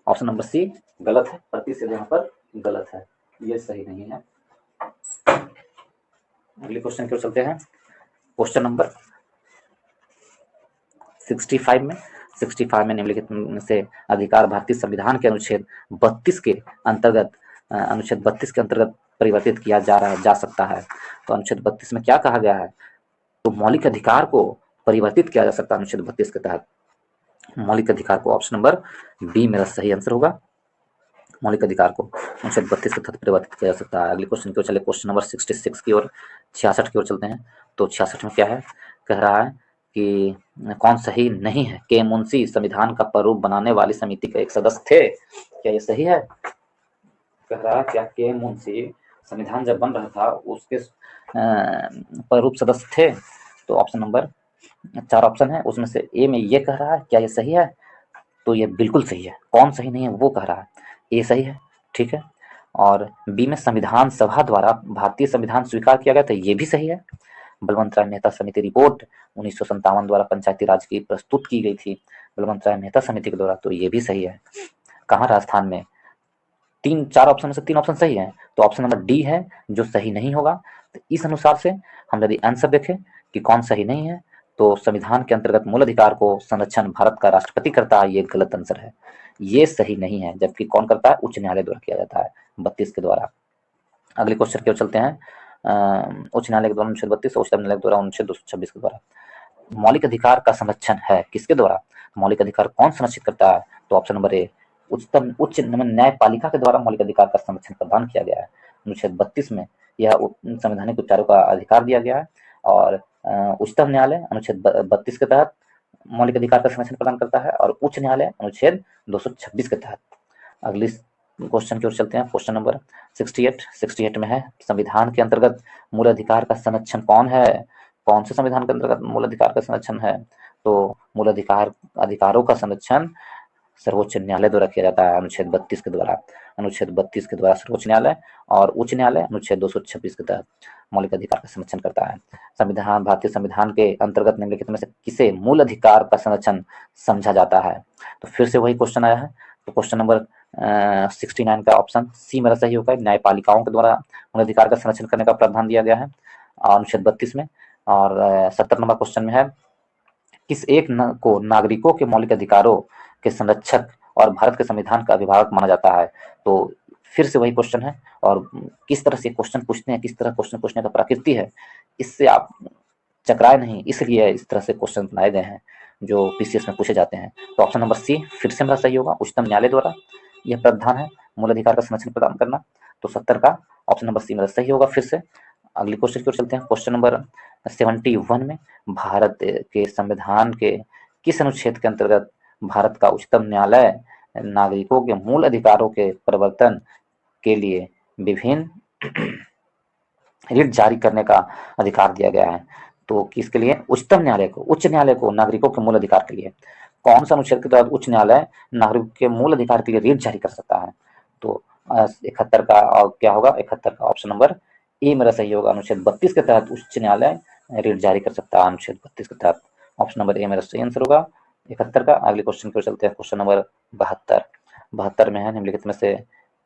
ऑप्शन नंबर सी गलत है, प्रतिषेध यहाँ पर गलत है, ये सही नहीं है। अगले क्वेश्चन की ओर चलते हैं। क्वेश्चन नंबर 65 में निम्नलिखित से अधिकार भारतीय संविधान के अनुच्छेद 32 के अंतर्गत परिवर्तित किया जा सकता है। तो अनुच्छेद 32 में क्या कहा गया है? तो मौलिक अधिकार को परिवर्तित किया जा सकता है अनुच्छेद 32 के तहत। मौलिक अधिकार को ऑप्शन नंबर बी मेरा सही आंसर होगा। मौलिक अधिकार को अनुच्छेद 32 के तहत परिवर्तित किया जा सकता है। अगले क्वेश्चन की ओर चले, क्वेश्चन नंबर 66 की ओर, 66 की ओर चलते हैं। तो 66 में क्या है? कह रहा है कि कौन सही नहीं है? के मुंशी संविधान का प्रारूप बनाने वाली समिति के एक सदस्य थे, क्या ये सही है? कह रहा है क्या के मुंशी संविधान जब बन रहा था उसके प्रारूप सदस्य थे? तो ऑप्शन नंबर 4 ऑप्शन है, उसमें से ए में ये कह रहा है, क्या ये सही है? तो ये बिल्कुल सही है। कौन सही नहीं है वो कह रहा है, ए सही है, ठीक है। और बी में संविधान सभा द्वारा भारतीय संविधान स्वीकार किया गया था, ये भी सही है। बलवंत राय मेहता समिति रिपोर्ट 1957 द्वारा पंचायती राज की प्रस्तुत की गई थी बलवंत राय मेहता समिति के द्वारा, तो ये भी सही है। कहाँ? राजस्थान में। 4 ऑप्शन में से 3 ऑप्शन सही है, तो ऑप्शन नंबर डी है जो सही नहीं होगा। तो इस अनुसार से हम यदि आंसर देखें कि कौन सही नहीं है, तो संविधान के अंतर्गत मूल अधिकार को संरक्षण भारत का राष्ट्रपति करता है, ये गलत आंसर है, ये सही नहीं है, जबकि कौन करता है, उच्च न्यायालय द्वारा किया जाता है 32 के द्वारा। अगले क्वेश्चन की ओर चलते हैं। उच्च न्यायालय के द्वारा अनुच्छेद 32, उच्चतम न्यायालय के द्वारा अनुच्छेद 226 के द्वारा। मौलिक अधिकार का संरक्षण है किसके द्वारा, मौलिक अधिकार कौन संरक्षित करता है, तो ऑप्शन नंबर ए, उच्च न्यायपालिका के द्वारा मौलिक अधिकार का संरक्षण प्रदान किया गया है। अनुच्छेद 32 में यह संवैधानिक उपचारों का अधिकार दिया गया है, और उच्चतम न्यायालय अनुच्छेद 32 के तहत मौलिक अधिकार का संरक्षण प्रदान करता है, और उच्च न्यायालय अनुच्छेद 226 के तहत। अगली क्वेश्चन की ओर चलते हैं। क्वेश्चन नंबर 68 में है, संविधान के अंतर्गत मूल अधिकार का संरक्षण कौन है, कौन से संविधान के अंतर्गत मूल अधिकार का संरक्षण है, तो मूल अधिकारों का संरक्षण सर्वोच्च न्यायालय द्वारा किया जाता है, अनुच्छेद 32 के द्वारा। अनुच्छेद 32 के द्वारा सर्वोच्च न्यायालय, और उच्च न्यायालय अनुच्छेद 226 के तहत मौलिक अधिकार का संरक्षण करता है। संविधान, भारतीय संविधान के अंतर्गत निम्नलिखित में से किसे मूल अधिकार का संरक्षण समझा जाता है, तो फिर से वही क्वेश्चन आया है। तो क्वेश्चन नंबर 69 का ऑप्शन सी मेरा सही होगा। न्यायपालिकाओं के द्वारा मूल अधिकार का संरक्षण करने का प्रावधान दिया गया है अनुच्छेद 32 में। और 70 नंबर क्वेश्चन में है, किस एक को नागरिकों के मौलिक अधिकारों के संरक्षक और भारत के संविधान का अभिभावक माना जाता है, तो फिर से वही क्वेश्चन है। और किस तरह से क्वेश्चन पूछते हैं, किस तरह क्वेश्चन पूछने का प्रकृति है, इससे आप चकराए नहीं, इसलिए इस तरह से क्वेश्चन बनाए गए हैं जो पीसीएस में पूछे जाते हैं। तो ऑप्शन नंबर सी फिर से मेरा सही होगा, उच्चतम न्यायालय द्वारा यह प्रावधान है मूल अधिकार का संरक्षण प्रदान करना। तो 70 का ऑप्शन नंबर सी मेरा सही होगा। फिर से अगली क्वेश्चन की ओर चलते हैं। क्वेश्चन नंबर 71 में, भारत के संविधान के किस अनुच्छेद के अंतर्गत भारत का उच्चतम न्यायालय नागरिकों के मूल अधिकारों के प्रवर्तन के लिए विभिन्न रिट जारी करने का अधिकार दिया गया है, तो किसके लिए, उच्चतम न्यायालय को, उच्च न्यायालय को नागरिकों के मूल अधिकार के लिए। कौन सा अनुच्छेद के तहत उच्च न्यायालय नागरिकों के मूल अधिकार के लिए रिट जारी कर सकता है, तो 71 का, और क्या होगा 71 का ऑप्शन नंबर ए मेरा सही होगा। अनुच्छेद 32 के तहत उच्च न्यायालय रिट जारी कर सकता है, अनुच्छेद 32 के तहत। ऑप्शन नंबर ए मेरा सही आंसर होगा 71 का। अगले क्वेश्चन की ओर चलते हैं। क्वेश्चन नंबर 72 में है, निम्नलिखित में से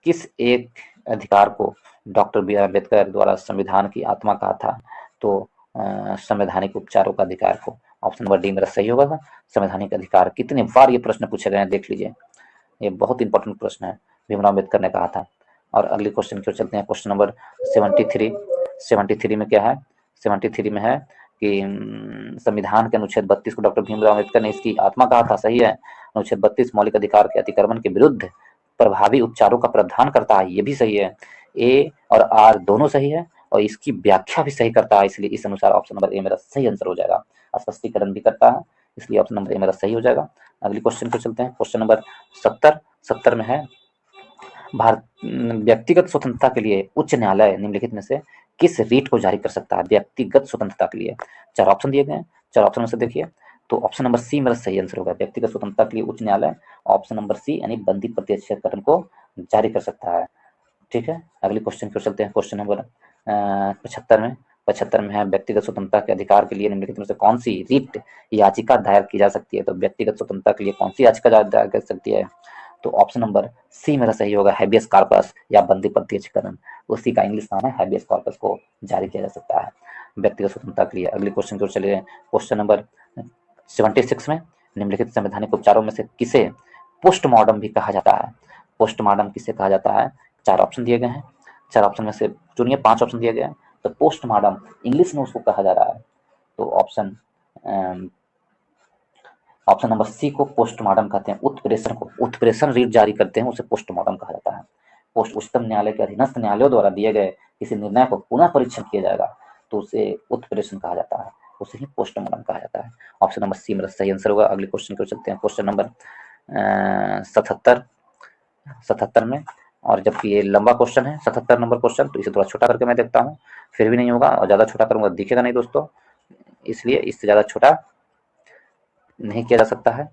किस एक अधिकार को डॉक्टर बी आर अम्बेडकर द्वारा संविधान की आत्मा कहा था, तो संवैधानिक उपचारों का अधिकार को। ऑप्शन नंबर डी मेरा सही होगा। संवैधानिक अधिकार, कितने बार ये प्रश्न पूछे गए हैं देख लीजिए, ये बहुत इंपॉर्टेंट प्रश्न है, भीमराव अम्बेडकर ने कहा था। और अगले क्वेश्चन की ओर चलते हैं। क्वेश्चन नंबर 73 में क्या है, 73 में है कि संविधान के अनुच्छेद 32 को डॉक्टर भीमराव अम्बेडकर ने इसकी आत्मा कहा था, सही है। अनुच्छेद 32 मौलिक अधिकार के अतिक्रमण के विरुद्ध प्रभावी उपचारों का प्रावधान करता है, ये भी सही है। ए और आर दोनों सही है, और इसकी व्याख्या भी सही करता है, इसलिए इस अनुसार ऑप्शन नंबर ए मेरा सही आंसर हो जाएगा। स्पष्टीकरण भी करता है, इसलिए ऑप्शन नंबर ए मेरा सही हो जाएगा। अगली क्वेश्चन पर चलते हैं। क्वेश्चन नंबर 70 में है, भारत व्यक्तिगत स्वतंत्रता के लिए उच्च न्यायालय निम्नलिखित में से किस रीट को जारी कर सकता है, व्यक्तिगत स्वतंत्रता के लिए। 4 ऑप्शन दिए गए हैं, 4 ऑप्शन में से देखिए, तो ऑप्शन नंबर सी मेरा सही आंसर होगा। व्यक्तिगत स्वतंत्रता के लिए उच्च न्यायालय ऑप्शन नंबर सी यानी बंदी प्रत्यक्षीकरण को जारी कर सकता है। ठीक है, अगले क्वेश्चन की ओर चलते हैं। क्वेश्चन नंबर 75 में है, व्यक्तिगत स्वतंत्रता के अधिकार के लिए निम्नलिखित में से कौन सी रीट याचिका दायर की जा सकती है, तो व्यक्तिगत स्वतंत्रता के लिए कौन सी याचिका दायर कर सकती है, तो ऑप्शन नंबर सी मेरा सही होगा, हैबियस कॉर्पस या बंदी प्रत्यक्षीकरण, उसी का इंग्लिश नाम है, हैबियस कॉर्पस को जारी किया जा सकता है व्यक्तिगत स्वतंत्रता के लिए। अगले क्वेश्चन की ओर चलिए। क्वेश्चन नंबर 76 में, निम्नलिखित संवैधानिक उपचारों में से किसे पोस्टमार्टम भी कहा जाता है, पोस्टमार्टम किसे कहा जाता है। 4 ऑप्शन दिए गए हैं, 4 ऑप्शन में से चुनिए, 5 ऑप्शन दिए गए हैं। तो पोस्टमार्टम इंग्लिश में उसको कहा जा रहा है, तो ऑप्शन नंबर सी को पोस्टमार्टम कहते हैं। उत्प्रेषण को, उत्प्रेषण रीट जारी करते हैं, उसे पोस्टमार्टम कहा जाता है। उच्चतम न्यायालय के अधीनस्थ न्यायालयों द्वारा दिए गए किसी निर्णय को पुनः परीक्षण किया जाएगा, तो उसे उत्प्रेषण कहा जाता है, उसे ही पोस्टमार्टम कहा जाता है। ऑप्शन नंबर सी मेरा सही आंसर होगा। अगले क्वेश्चन को चलते हैं। क्वेश्चन नंबर 77 में, और जबकि ये लंबा क्वेश्चन है 77 नंबर क्वेश्चन, तो इसे थोड़ा छोटा करके मैं देखता हूँ, फिर भी नहीं होगा, और ज़्यादा छोटा करूँगा दिखेगा नहीं दोस्तों, इसलिए इससे ज़्यादा छोटा नहीं किया जा सकता है।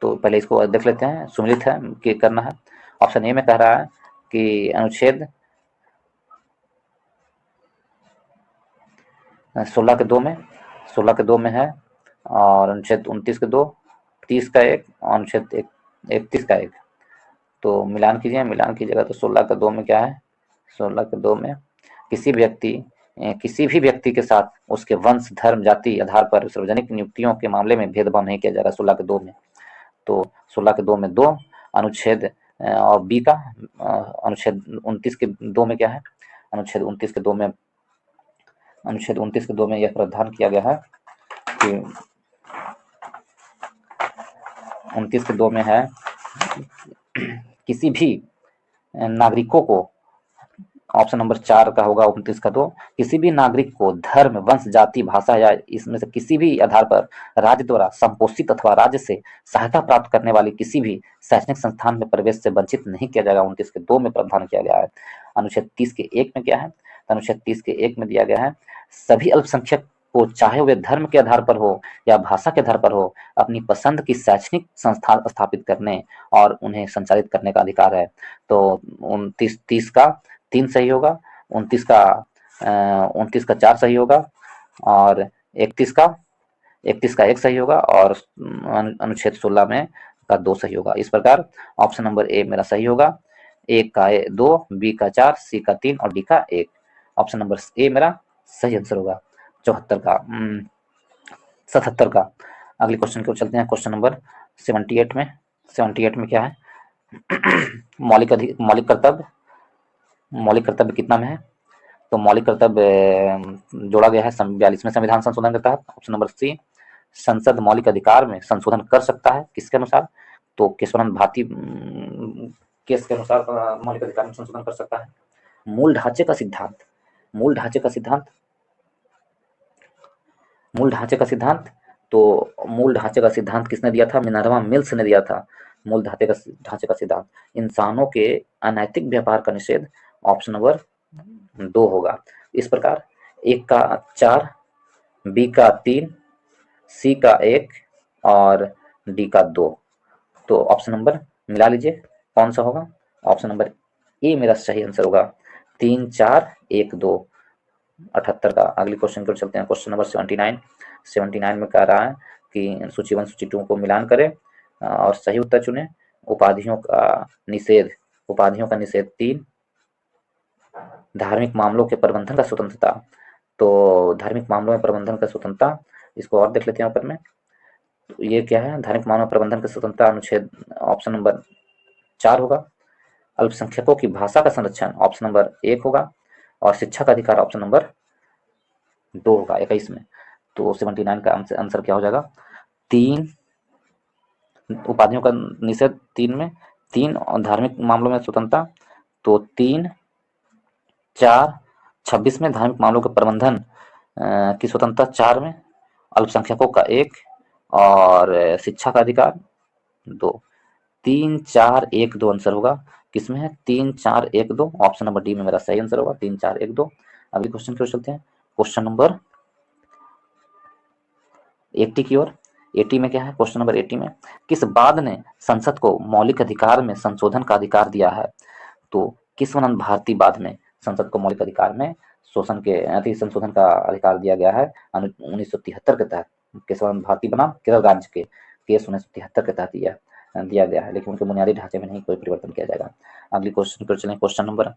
तो पहले इसको देख लेते हैं, सुमिलित है कि करना है। ऑप्शन ए में कह रहा है कि अनुच्छेद 16 के 2 में, 16 के 2 में है, और अनुच्छेद 29 के 2, 30 का 1, और अनुच्छेद 31 का 1, तो मिलान कीजिएगा। तो 16 के 2 में क्या है, 16 के 2 में किसी व्यक्ति किसी भी व्यक्ति के साथ उसके वंश, धर्म, जाति आधार पर सार्वजनिक नियुक्तियों के मामले में भेदभाव नहीं किया जाएगा। 16 के 2 में, तो 16 के 2 में 2 अनुच्छेद और बी का अनुच्छेद 29 के 2 में क्या है, अनुच्छेद 29 के 2 में, अनुच्छेद 29 के 2 में यह प्रावधान किया गया है कि 29 के 2 में है किसी भी नागरिकों को, ऑप्शन नंबर 4 का होगा 29 का 2, किसी भी नागरिक को धर्म, वंश, जाति, भाषा या इसमें से किसी भी आधार पर राज्य द्वारा संपोषित अथवा राज्य से सहायता प्राप्त करने वाली किसी भी शैक्षणिक संस्थान में प्रवेश से वंचित नहीं किया जाएगा। 29 के 2 में प्रावधान किया गया है। अनुच्छेद 30 के 1 में क्या है, अनुच्छेद 30 के 1 में दिया गया है सभी अल्पसंख्यक को चाहे वे धर्म के आधार पर हो या भाषा के आधार पर हो अपनी पसंद की शैक्षणिक संस्थान स्थापित करने और उन्हें संचालित करने का अधिकार है। तो 29 का 3 सही होगा, 29 का 4 सही होगा और 31 का 1 सही होगा और अनुच्छेद 16 में का 2 सही होगा। इस प्रकार ऑप्शन नंबर ए मेरा सही होगा। ए का 2, बी का 4, सी का 3 और डी का 1। ऑप्शन नंबर ए मेरा सही आंसर होगा 74 का 77 का। अगले क्वेश्चन की ओर चलते हैं। क्वेश्चन नंबर 78 में, 78 में क्या है मौलिक कर्तव्य, मौलिक कर्तव्य कितना में है, तो मौलिक कर्तव्य जोड़ा गया है 42वें संविधान संशोधन के तहत। ऑप्शन नंबर सी, संसद मौलिक अधिकार में संशोधन कर सकता है, किसके अनुसार, तो केशवानंद भारती केस के अनुसार मौलिक अधिकार में संशोधन कर सकता है। मूल ढांचे का सिद्धांत, मूल ढांचे का सिद्धांत, मूल ढांचे का सिद्धांत, तो मूल ढांचे का सिद्धांत किसने दिया था, मिनर्वा मिल्स ने दिया था। मूल ढांचे का सिद्धांत इंसानों के अनैतिक व्यापार का निषेध, ऑप्शन नंबर 2 होगा। इस प्रकार ए का 4, बी का 3, सी का 1 और डी का 2। तो ऑप्शन नंबर मिला लीजिए कौन सा होगा, ऑप्शन नंबर ए मेरा सही आंसर होगा। 3, 4, 1, 2 78 का। अगले क्वेश्चन को चलते हैं। क्वेश्चन नंबर 79 में कह रहा है कि सूची 1 सूची 2 को मिलान करें और सही उत्तर चुने। उपाधियों का निषेध, उपाधियों का निषेध 3, धार्मिक मामलों के प्रबंधन का स्वतंत्रता, तो धार्मिक मामलों में प्रबंधन का स्वतंत्रता, इसको और देख लेते हैं ऊपर में, तो ये क्या है, धार्मिक मामलों में प्रबंधन का स्वतंत्रता अनुच्छेद ऑप्शन नंबर 4 होगा। अल्पसंख्यकों की भाषा का संरक्षण ऑप्शन नंबर 1 होगा और शिक्षा का अधिकार ऑप्शन नंबर 2 होगा 21 में। तो 79 का आंसर क्या हो जाएगा, 3 उपाधियों का निषेध 3 में, 3 और धार्मिक मामलों में स्वतंत्रता, तो 3, 4, 26 में धार्मिक मामलों के प्रबंधन की स्वतंत्रता 4 में, अल्पसंख्यकों का 1 और शिक्षा का अधिकार 2। 3, 4, 1, 2 आंसर होगा किसमें है, 3, 4, 1, 2 ऑप्शन नंबर डी में मेरा सही आंसर होगा 3, 4, 1, 2। अगले क्वेश्चन की ओर चलते हैं। क्वेश्चन नंबर 80 की ओर। 80 में क्या है, क्वेश्चन नंबर 80 में किस बाद ने संसद को मौलिक अधिकार में संशोधन का अधिकार दिया है, तो केशवानंद भारती बाद में संसद को मौलिक अधिकार में शोषण के अति संशोधन का अधिकार दिया गया है 1973 के तहत। केशवानंद भारती बना केरल राज्य के केस 1973 के तहत दिया गया है, लेकिन उनके बुनियादी ढांचे में नहीं कोई परिवर्तन किया जाएगा। अगली क्वेश्चन पर चलें। क्वेश्चन नंबर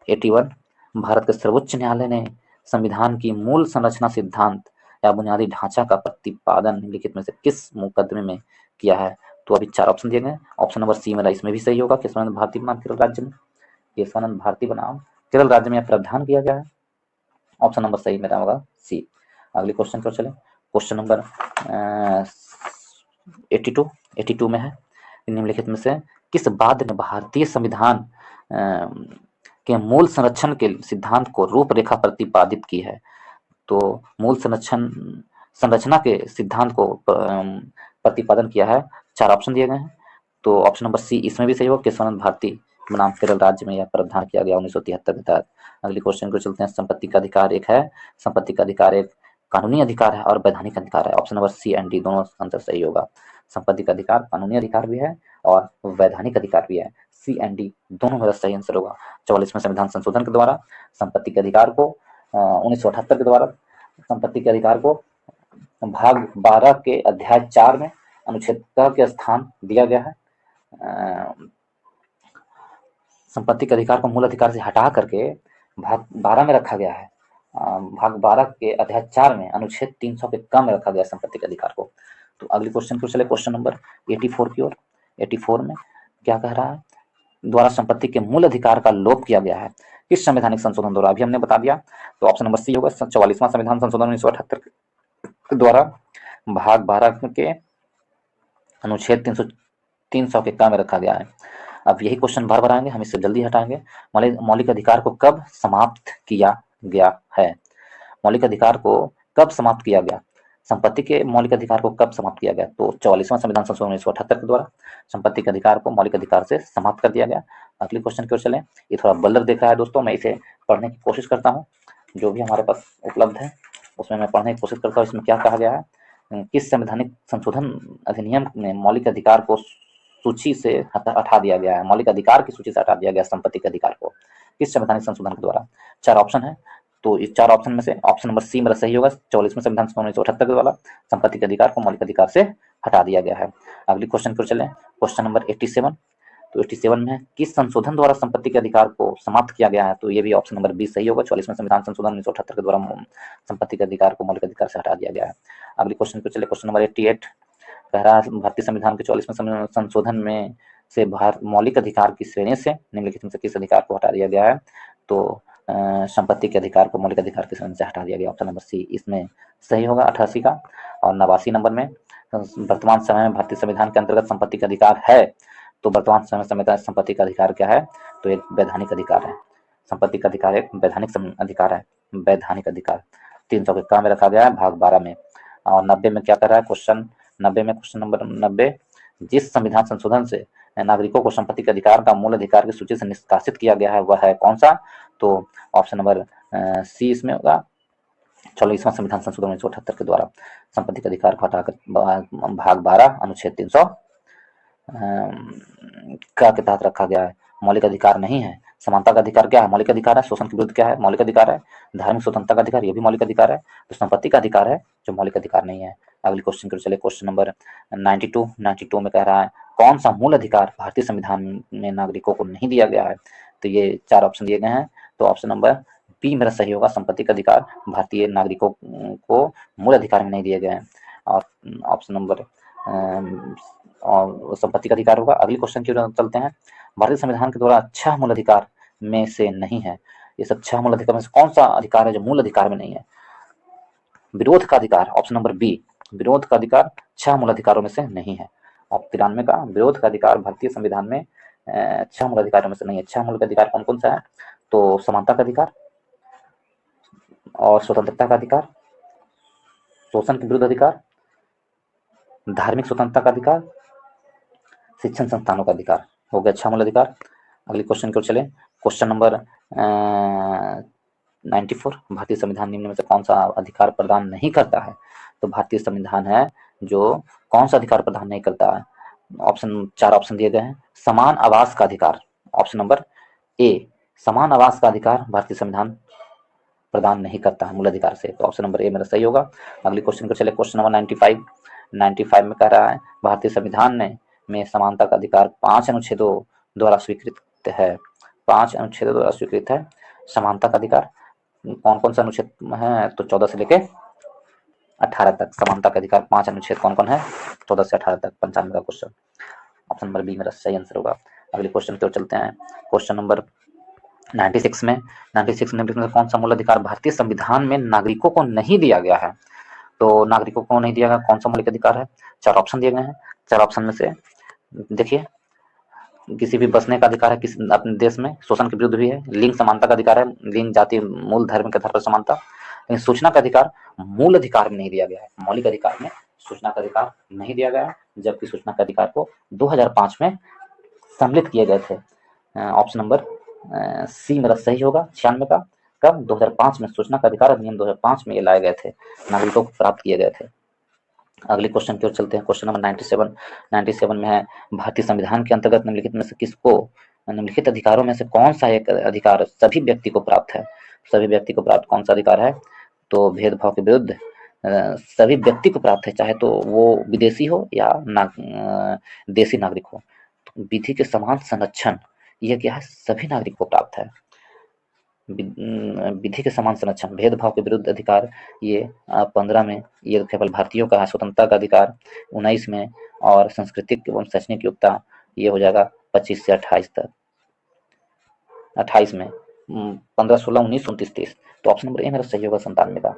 81, भारत के सर्वोच्च न्यायालय ने संविधान की मूल संरचना सिद्धांत या बुनियादी ढांचा का प्रतिपादन निम्नलिखित में से किस मुकदमे में किया है, तो अभी 4 ऑप्शन दिए गए। ऑप्शन नंबर सी मेरा इसमें भी सही होगा, केशवानंद भारती बनाम केरल राज्य में, केशवानंद भारती बनाम केरल राज्य में प्रावधान किया गया है। ऑप्शन नंबर सही मेरा होगा सी। अगले क्वेश्चन पर चले। क्वेश्चन नंबर 82 में है, निम्नलिखित में से किस बाद ने भारतीय संविधान के मूल संरक्षण के सिद्धांत को रूपरेखा प्रतिपादित की है, तो मूल संरचना के सिद्धांत को प्रतिपादन किया है। 4 ऑप्शन दिए गए हैं, तो ऑप्शन नंबर सी इसमें भी सही होगा, केशवानंद भारती बनाम केरल राज्य में यह प्रावधान किया गया 1973 के तहत। अगले क्वेश्चन को चलते हैं। संपत्ति का अधिकार एक है, संपत्ति का अधिकार एक कानूनी अधिकार है और वैधानिक अधिकार है। Option number C and D दोनों आंसर सही होगा। संपत्ति का अधिकार कानूनी अधिकार भी है और वैधानिक अधिकार भी है, सी एंड डी दोनों मेरा सही आंसर होगा। 44वें संविधान संशोधन के द्वारा संपत्ति के अधिकार को 1978 के द्वारा संपत्ति के अधिकार को भाग 12 के अध्याय 4 में अनुच्छेद के स्थान दिया गया है। संपत्ति के अधिकार को मूल अधिकार से हटा करके भाग 12 में रखा गया है। भाग 12 के अध्याय 4 में अनुच्छेद 300 के क में रखा गया संपत्ति के अधिकार को। तो अगली क्वेश्चन को चले, क्वेश्चन नंबर 84 की ओर। 84 में क्या कह रहा है, द्वारा संपत्ति के मूल अधिकार का लोप किया गया है किस संवैधानिक संशोधन द्वारा? अभी हमने बता दिया, तो ऑप्शन नंबर सी होगा 44वां संविधान संशोधन 1978 के द्वारा भाग 12 के अनुच्छेद 300 के क में रखा गया है। अब यही क्वेश्चन बार बार आएंगे, हम इससे जल्दी हटाएंगे। मौलिक अधिकार को कब समाप्त किया गया है? मौलिक अधिकार को कब समाप्त किया गया? संपत्ति के मौलिक अधिकार को कब समाप्त किया गया? तो 44वां संविधान संशोधन 1978 के द्वारा संपत्ति के अधिकार को मौलिक अधिकार से समाप्त कर दिया गया। अगले क्वेश्चन की ओर चलें। ये थोड़ा बल्लर देख रहा है दोस्तों, मैं इसे पढ़ने की कोशिश करता हूँ, जो भी हमारे पास उपलब्ध है उसमें मैं पढ़ने की कोशिश करता हूँ। इसमें क्या कहा गया है, किस संवैधानिक संशोधन अधिनियम में मौलिक अधिकार को सूची से हटा दिया गया है, मौलिक अधिकार की सूची से हटा दिया गया संपत्ति के अधिकार को किस संवैधानिक संशोधन के द्वारा? 4 ऑप्शन है, तो इस 4 ऑप्शन में से ऑप्शन नंबर सी मेरा सही होगा। 44वें संविधान संशोधन 1978 के द्वारा संपत्ति के अधिकार को मौलिक अधिकार से हटा दिया गया है। अगली क्वेश्चन पर चलें, क्वेश्चन नंबर 87। तो 87 में किस संशोधन द्वारा संपत्ति के अधिकार को समाप्त किया गया है? तो ये भी ऑप्शन नंबर बी सही होगा। 44वें संविधान संशोधन 1978 के द्वारा संपत्ति के अधिकार को मौलिक अधिकार से हटा दिया गया है। अगली क्वेश्चन पर चले, क्वेश्चन नंबर 88 कह रहा है, भारतीय संविधान के 44वें संशोधन में से मौलिक अधिकार की श्रेणी से निम्नलिखित में से किस अधिकार को हटा दिया गया है? तो संपत्ति के अधिकार को मौलिक अधिकार की श्रेणी से हटा दिया गया। ऑप्शन नंबर सी इसमें सही होगा 88 का। और 89 नंबर में वर्तमान समय में भारतीय संविधान के अंतर्गत संपत्ति का अधिकार है, तो वर्तमान समय में संपत्ति का अधिकार क्या है? तो एक वैधानिक अधिकार है। संपत्ति का अधिकार एक वैधानिक अधिकार है, वैधानिक अधिकार 300 के क में रखा गया है भाग 12 में। और 90 में क्या कर रहा है क्वेश्चन, 90 में क्वेश्चन नंबर 90, जिस संविधान संशोधन से नागरिकों को संपत्ति के अधिकार का मूल अधिकार की सूची से निष्कासित किया गया है वह है कौन सा? तो ऑप्शन नंबर सी इसमें होगा। 44वां संविधान संशोधन 1978 के द्वारा संपत्ति के अधिकार को हटाकर भाग 12 अनुच्छेद 300 के तहत रखा गया है। मौलिक अधिकार नहीं है। समानता का अधिकार क्या है? मौलिक अधिकार है। शोषण के विरुद्ध क्या है? मौलिक अधिकार है। धार्मिक स्वतंत्रता का अधिकार, ये भी मौलिक अधिकार है। तो संपत्ति का अधिकार है जो मौलिक अधिकार नहीं है। अगले क्वेश्चन की चले, क्वेश्चन नंबर 92 में कह रहा है, कौन सा मूल अधिकार भारतीय संविधान में नागरिकों को नहीं दिया गया है? तो ये 4 ऑप्शन दिए गए हैं, तो ऑप्शन नंबर बी मेरा सही होगा। संपत्ति का अधिकार भारतीय नागरिकों को मूल अधिकार में नहीं दिए गए हैं, और ऑप्शन नंबर और संपत्ति का अधिकार होगा। अगले क्वेश्चन की ओर चलते हैं। भारतीय संविधान के द्वारा 6 मूल अधिकार में से नहीं है, ये सब 6 मूल अधिकार में से कौन सा अधिकार है जो मूल अधिकार में नहीं है? विरोध का अधिकार, ऑप्शन नंबर बी, विरोध का अधिकार 6 मूल अधिकारों में से नहीं है। और 93 का विरोध का अधिकार भारतीय संविधान में 6 मूल अधिकारों में से नहीं है। 6 मूल अधिकार कौन कौन सा है? तो समानता का अधिकार और स्वतंत्रता का अधिकार, शोषण के विरुद्ध अधिकार, धार्मिक स्वतंत्रता का अधिकार, शिक्षण संस्थानों का अधिकार। हो गया 6 मूल अधिकार। अगले क्वेश्चन की ओर चले, क्वेश्चन नंबर 94, भारतीय संविधान निम्न में से कौन सा अधिकार प्रदान नहीं करता है? तो भारतीय संविधान है जो कौन सा अधिकार प्रदान नहीं करता है? ऑप्शन 4 ऑप्शन दिए गए हैं। समान आवास का अधिकार, ऑप्शन नंबर ए, समान आवास का अधिकार भारतीय संविधान प्रदान नहीं करता है मूल अधिकार से, तो ऑप्शन नंबर ए मेरा सही होगा। अगले क्वेश्चन को चले, क्वेश्चन नंबर 95 में कह रहा है, भारतीय संविधान में समानता का अधिकार 5 अनुच्छेदों द्वारा स्वीकृत है। 5 अनुच्छेदों द्वारा स्वीकृत है समानता का अधिकार। कौन कौन सा अनुच्छेद है? तो 14 से लेके 18 तक समानता का अधिकार 5 अनुच्छेद कौन कौन है? 14 से 18 तक। 95 का क्वेश्चन, ऑप्शन नंबर बी मेरा सही आंसर होगा। अगले क्वेश्चन की ओर चलते हैं, क्वेश्चन नंबर 96 में कौन सा मूल अधिकार भारतीय संविधान में नागरिकों को नहीं दिया गया है? तो नागरिकों को नहीं दिया गया कौन सा मौलिक अधिकार है? 4 ऑप्शन दिए गए हैं। 4 ऑप्शन में से देखिए, किसी भी बसने का अधिकार है किस अपने देश में, शोषण के विरुद्ध भी है, लिंग समानता का अधिकार है, लिंग जाति मूल धर्म के आधार पर समानता, लेकिन सूचना का अधिकार मूल अधिकार में नहीं दिया गया है। मौलिक अधिकार में सूचना का अधिकार नहीं दिया गया है, जबकि सूचना के अधिकार को 2005 में सम्मिलित किए गए थे। ऑप्शन नंबर सी मेरा सही होगा 96 का। कब? 2005 में सूचना का अधिकार अधिनियम 2005 में ये लाए गए थे, नागरिकों को प्राप्त किए गए थे। अगले क्वेश्चन की ओर चलते हैं, क्वेश्चन नंबर 97 में है, भारतीय संविधान के अंतर्गत निम्नलिखित में से किसको, निम्नलिखित अधिकारों में से कौन सा एक अधिकार सभी व्यक्ति को प्राप्त है? सभी व्यक्ति को प्राप्त कौन सा अधिकार है? तो भेदभाव के विरुद्ध सभी व्यक्ति को प्राप्त है, चाहे तो वो विदेशी हो या देशी नागरिक हो। तो विधि के समान संरक्षण, यह क्या है? सभी नागरिक को प्राप्त है। विधि के समान संरक्षण, भेदभाव के विरुद्ध अधिकार, ये 15 में ये केवल भारतीयों का है। स्वतंत्रता का अधिकार 19 में, और सांस्कृतिक एवं शैक्षणिक योग्यता ये हो जाएगा 25 से 28 तक, 28 में 15, 16, 19, 29, 30। तो ऑप्शन नंबर ए मेरा सही होगा 97 का।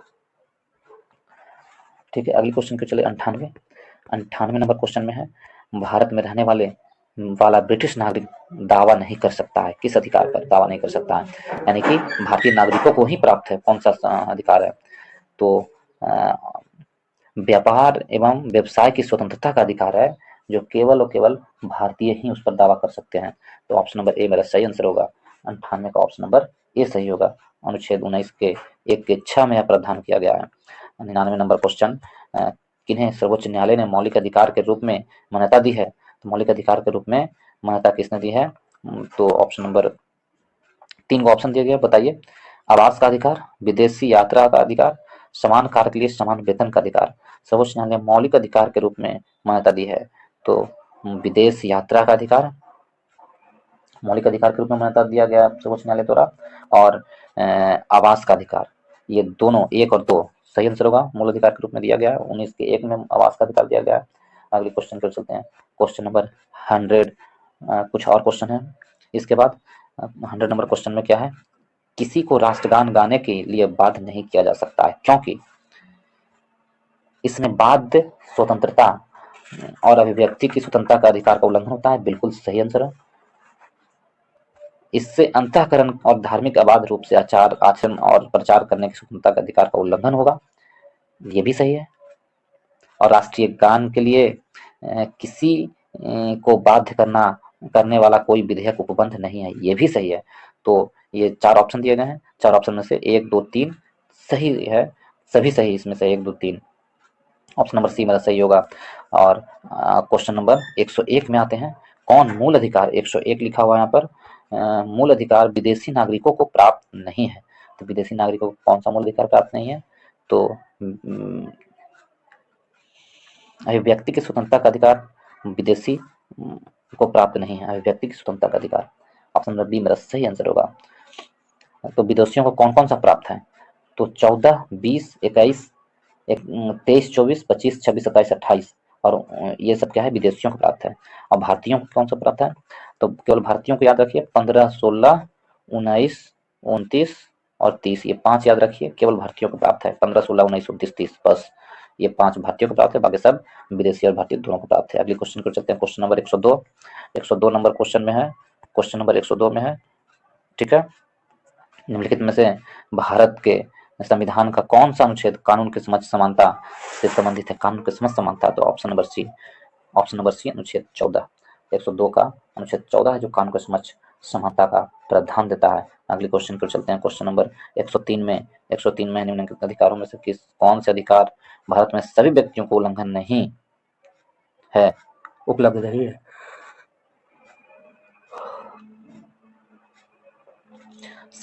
ठीक है, अगली क्वेश्चन को चले 98 नंबर क्वेश्चन में है, भारत में रहने वाला ब्रिटिश नागरिक दावा नहीं कर सकता है, किस अधिकार पर दावा नहीं कर सकता है, यानी कि भारतीय नागरिकों को ही प्राप्त है कौन सा अधिकार है, तो व्यापार एवं व्यवसाय की स्वतंत्रता का अधिकार है, जो केवल और केवल भारतीय ही उस पर दावा कर सकते हैं। तो ऑप्शन नंबर ए मेरा सही आंसर होगा। 98 का ऑप्शन नंबर ए सही होगा। अनुच्छेद 19 के 1 के 6 में यह प्रावधान किया गया है। 99 नंबर क्वेश्चन, किन्हें सर्वोच्च न्यायालय ने मौलिक अधिकार के रूप में मान्यता दी है, तो मौलिक अधिकार के रूप में मान्यता किसने दी है, तो ऑप्शन नंबर 3 को ऑप्शन दिया गया, बताइए। आवास का अधिकार, विदेशी यात्रा का अधिकार, समान कार्य के लिए समान वेतन का अधिकार। सर्वोच्च न्यायालय ने मौलिक अधिकार के रूप में मान्यता दी है, तो विदेश यात्रा का अधिकार मौलिक अधिकार के रूप में मान्यता दिया गया सर्वोच्च न्यायालय द्वारा, और आवास का अधिकार, ये दोनों 1 और 2 सही आंसर होगा, मूल अधिकार के रूप में दिया गया है। 19 के 1 में आवास का अधिकार दिया गया है। अगले क्वेश्चन पर चलते हैं, क्वेश्चन नंबर 100। कुछ और क्वेश्चन है इसके बाद। 100 नंबर क्वेश्चन में क्या है, किसी को राष्ट्रगान गाने के लिए बाध्य नहीं किया जा सकता है, क्योंकि इसमें बाध्य स्वतंत्रता और अभिव्यक्ति की स्वतंत्रता का अधिकार का उल्लंघन होता है, बिल्कुल सही आंसर है। इससे अंतःकरण और धार्मिक अबाध रूप से आचार आचरण और प्रचार करने की स्वतंत्रता का अधिकार का उल्लंघन होगा, ये भी सही है। और राष्ट्रीय गान के लिए किसी को बाध्य करने वाला कोई विधेयक उपबंध नहीं है, ये भी सही है। तो ये 4 ऑप्शन दिए गए हैं, 4 ऑप्शन में से 1, 2, 3 सही है, सभी सही इसमें से 1, 2, 3, ऑप्शन नंबर सी मेरा सही होगा। और क्वेश्चन नंबर 101 में आते हैं, कौन मूल अधिकार, 101 लिखा हुआ है यहाँ पर, मूल अधिकार विदेशी नागरिकों को प्राप्त नहीं है, तो विदेशी नागरिकों को कौन सा मूल अधिकार प्राप्त नहीं है, तो अभिव्यक्ति की स्वतंत्रता का अधिकार विदेशी को प्राप्त नहीं है, अभिव्यक्ति की स्वतंत्रता का अधिकार, ऑप्शन नंबर बी मेरा सही आंसर होगा। तो विदेशियों को कौन कौन सा प्राप्त है, तो 14, 20, 21, 23, 24, 25, 26, 27, 28, और ये सब क्या है, विदेशियों को प्राप्त है। और भारतीयों को कौन सा प्राप्त है, तो केवल भारतीयों को याद रखिए, 15, 16, 19, 29 और 30, ये 5 याद रखिए, केवल भारतीयों को प्राप्त है। 15, 16, 19, 29, 30, बस ये 5 भारतीयों को प्राप्त है, बाकी सब विदेशी और भारतीय दोनों को प्राप्त है। अगले क्वेश्चन को चलते हैं, क्वेश्चन नंबर 102। 102 नंबर क्वेश्चन में है, क्वेश्चन नंबर 102 में है, ठीक है, निम्नलिखित में से भारत के संविधान का कौन सा अनुच्छेद कानून की समझ समानता से संबंधित है, कानून की समझ समानता, तो option number C, option number C अनुच्छेद 14, 102 का अनुच्छेद 14 है जो कानून की समझ समानता का प्रावधान देता है। अगले क्वेश्चन पर चलते हैं, क्वेश्चन नंबर 103 में, 103 में निम्नलिखित अधिकारों में से कौन से अधिकार भारत में सभी व्यक्तियों को उल्लंघन नहीं है, उपलब्ध नहीं है,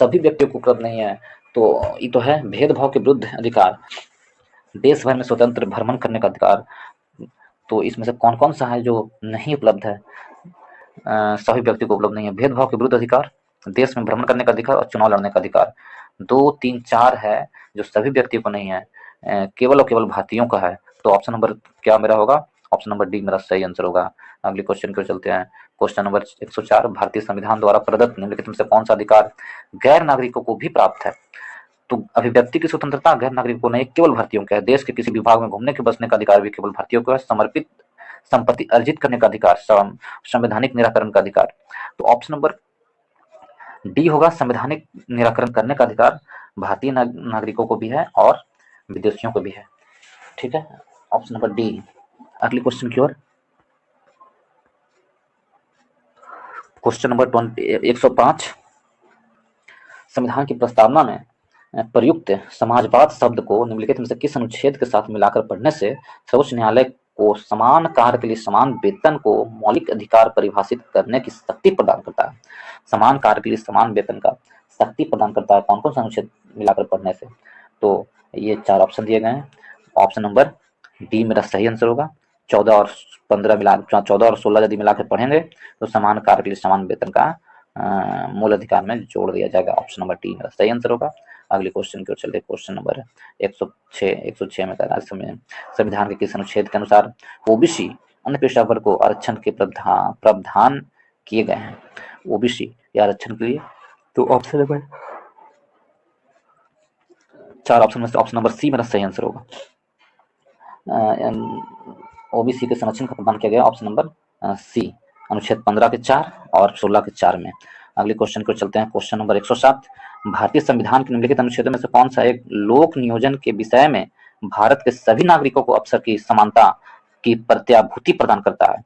सभी व्यक्तियों को उपलब्ध नहीं है, तो ये तो है भेदभाव के विरुद्ध अधिकार, देश भर में स्वतंत्र भ्रमण करने का अधिकार, तो इसमें से कौन कौन सा है जो नहीं उपलब्ध है, सभी व्यक्ति को उपलब्ध नहीं है, भेदभाव के विरुद्ध अधिकार, देश में भ्रमण करने का अधिकार और चुनाव लड़ने का अधिकार। 2, 3, 4 है जो सभी व्यक्तियों को नहीं है, केवल और केवल भारतीयों का है, तो ऑप्शन नंबर क्या मेरा होगा, ऑप्शन नंबर डी मेरा सही आंसर होगा। अगले क्वेश्चन को चलते हैं, क्वेश्चन नंबर 104, भारतीय संविधान द्वारा प्रदत्त निम्नलिखित में से कौन सा अधिकार गैर नागरिकों को भी प्राप्त है, तो अभिव्यक्ति की स्वतंत्रता गैर नागरिकों को नहीं, केवल भारतीयों का है, देश के किसी विभाग में घूमने के बसने का अधिकार भी केवल भारतीयों को है, समर्पित संपत्ति अर्जित करने का अधिकार, संवैधानिक निराकरण का अधिकार, तो ऑप्शन नंबर डी होगा, संवैधानिक निराकरण करने का अधिकार भारतीय नागरिकों को भी है और विदेशियों को भी है, ठीक है, ऑप्शन नंबर डी। अगले क्वेश्चन की ओर, क्वेश्चन नंबर 105, संविधान की प्रस्तावना में प्रयुक्त समाजवाद शब्द को निम्नलिखित में से किस अनुच्छेद के साथ मिलाकर पढ़ने से सर्वोच्च न्यायालय को समान कार्य के लिए समान वेतन को मौलिक अधिकार परिभाषित करने की शक्ति प्रदान करता है, समान कार्य के लिए समान वेतन का शक्ति प्रदान करता है, कौन कौन सा अनुच्छेद मिलाकर पढ़ने से, तो ये 4 ऑप्शन दिए गए हैं, ऑप्शन नंबर डी मेरा सही आंसर होगा। 14 और 15 मिला, 14 और 16 यदि मिलाकर पढ़ेंगे तो समान कार्य के लिए समान वेतन का मूल अधिकार में जोड़ दिया जाएगा। ऑप्शन नंबर डी मेरा सही आंसर होगा। अगले क्वेश्चन की ओर चलते हैं। क्वेश्चन नंबर 106 में संविधान के किस अनुच्छेद के अनुसार ओबीसी अन्य पिछड़ा वर्ग को आरक्षण के प्रावधान किए गए हैं? ओबीसी या आरक्षण के लिए तो ऑप्शन नंबर 4 ऑप्शन में से ऑप्शन नंबर सी मेरा सही आंसर होगा। ओबीसी के संरक्षण का प्रावधान किया गया ऑप्शन नंबर सी, अनुच्छेद 15 के 4 और 16 के 4 में। अगले क्वेश्चन को चलते हैं। क्वेश्चन नंबर 107 भारतीय संविधान के निम्नलिखित अनुच्छेदों में से कौन सा एक लोक नियोजन के विषय में भारत के सभी नागरिकों को अवसर की समानता की प्रत्याभूति प्रदान करता है?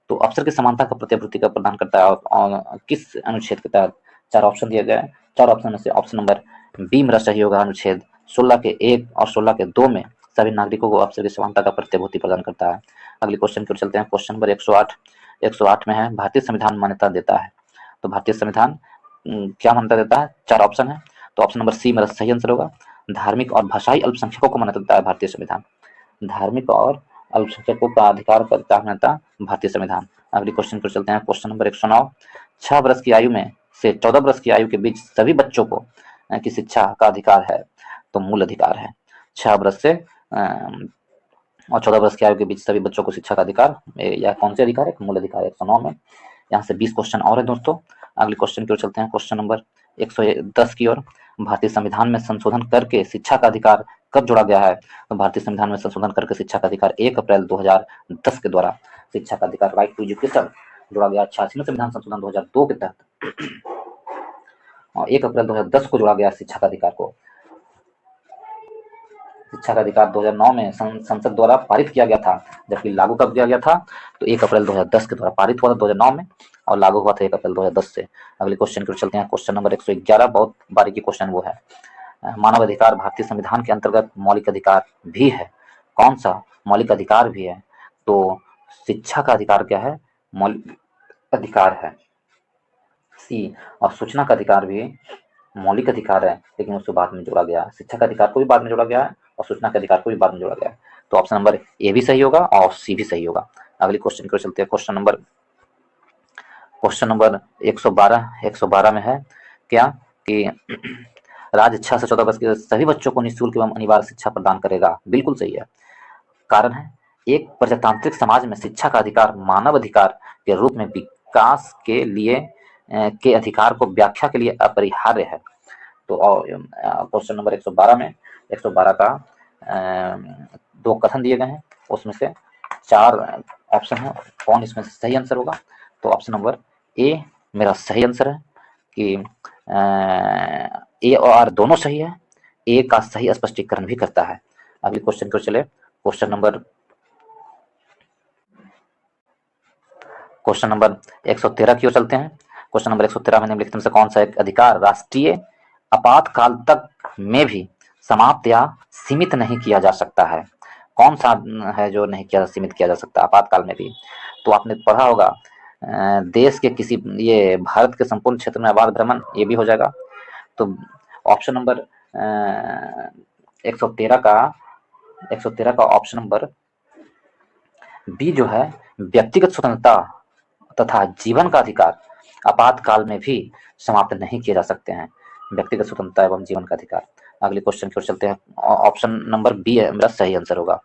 तो अवसर की समानता का प्रत्याभूति का प्रदान करता है और किस अनुच्छेद के तहत? 4 ऑप्शन दिए गए हैं। 4 ऑप्शन में से ऑप्शन नंबर बी मेरा सही होगा। अनुच्छेद 16 के 1 और 16 के 2 में सभी नागरिकों को अवसर की समानता का प्रत्याभूति प्रदान करता है। अगले क्वेश्चन की ओर चलते हैं। क्वेश्चन नंबर 108 में है भारतीय संविधान मान्यता देता है। तो भारतीय संविधान क्या मान्यता देता है? 4 ऑप्शन है। तो ऑप्शन नंबर सी मेरा सही आंसर होगा। धार्मिक और भाषाई अल्पसंख्यकों को मान्यता देता है भारतीय संविधान। धार्मिक और अल्पसंख्यकों का अधिकार करता है मान्यता भारतीय संविधान। अगले क्वेश्चन पर चलते हैं। क्वेश्चन नंबर 109 6 वर्ष की आयु में से 14 वर्ष की आयु के बीच सभी बच्चों को की शिक्षा का अधिकार है। तो मूल अधिकार है। 6 वर्ष से और 14 वर्ष की आयु के बीच सभी बच्चों को शिक्षा का अधिकार, या कौन से अधिकार है? मूल अधिकार है 109 में। यहाँ से 20 क्वेश्चन और है दोस्तों। अगले क्वेश्चन की ओर चलते हैं। क्वेश्चन नंबर 110 की ओर भारतीय संविधान में संशोधन करके शिक्षा का अधिकार कब जोड़ा गया है? तो भारतीय संविधान में संशोधन करके शिक्षा का अधिकार 1 अप्रैल 2010 के द्वारा शिक्षा का अधिकार राइट टू एजुकेशन जोड़ा गया। 86वें संविधान संशोधन 2002 के तहत और 1 अप्रैल 2010 को जोड़ा गया शिक्षा का अधिकार को। शिक्षा का अधिकार 2009 में संसद द्वारा पारित किया गया था, जबकि लागू कब किया गया था? तो 1 अप्रैल 2010 के द्वारा पारित हुआ था 2009 में और लागू हुआ था 1 अप्रैल 2010 से। अगले क्वेश्चन की ओर चलते हैं। क्वेश्चन नंबर 111 बहुत बारीकी क्वेश्चन वो है। मानव अधिकार भारतीय संविधान के अंतर्गत मौलिक अधिकार भी है। कौन सा मौलिक अधिकार भी है? तो शिक्षा का अधिकार क्या है? मौलिक अधिकार है सी। और सूचना का अधिकार भी मौलिक अधिकार है, लेकिन उसको बाद में जोड़ा गया। शिक्षा का अधिकार को भी बाद में जोड़ा गया है और सूचना के अधिकार को भी बाद में जोड़ा गया है। तो ऑप्शन नंबर ए भी सही होगा और सी भी सही होगा। अगले क्वेश्चन की ओर चलते हैं। क्वेश्चन नंबर 112 में है क्या कि राज्य 6 से 14 वर्ष के सभी बच्चों को निःशुल्क एवं अनिवार्य शिक्षा प्रदान करेगा। बिल्कुल सही है। कारण है एक प्रजातांत्रिक समाज में शिक्षा का अधिकार मानव अधिकार के रूप में विकास के लिए के अधिकार को व्याख्या के लिए अपरिहार्य है। तो क्वेश्चन नंबर 112 में 112 का 2 कथन दिए गए हैं, उसमें से 4 ऑप्शन है। कौन इसमें से सही आंसर होगा? तो ऑप्शन नंबर ए मेरा सही आंसर है कि ए और आर दोनों सही है। ए का सही स्पष्टीकरण भी करता है। अगले क्वेश्चन की ओर चले। क्वेश्चन नंबर 113 की ओर चलते हैं। क्वेश्चन नंबर 113 में निम्नलिखित में से कौन सा एक अधिकार राष्ट्रीय आपातकाल तक में भी समाप्त या सीमित नहीं किया जा सकता है? कौन सा है जो नहीं किया सीमित किया जा सकता आपातकाल में भी? तो आपने पढ़ा होगा देश के किसी, ये भारत के संपूर्ण क्षेत्र में आबाद भ्रमण, ये भी हो जाएगा। तो ऑप्शन नंबर 113 का ऑप्शन नंबर बी जो है व्यक्तिगत स्वतंत्रता तथा जीवन का अधिकार आपातकाल में भी समाप्त नहीं किए जा सकते हैं। व्यक्तिगत स्वतंत्रता एवं जीवन का अधिकार। अगले क्वेश्चन की ओर चलते हैं। ऑप्शन नंबर बी मेरा सही आंसर होगा।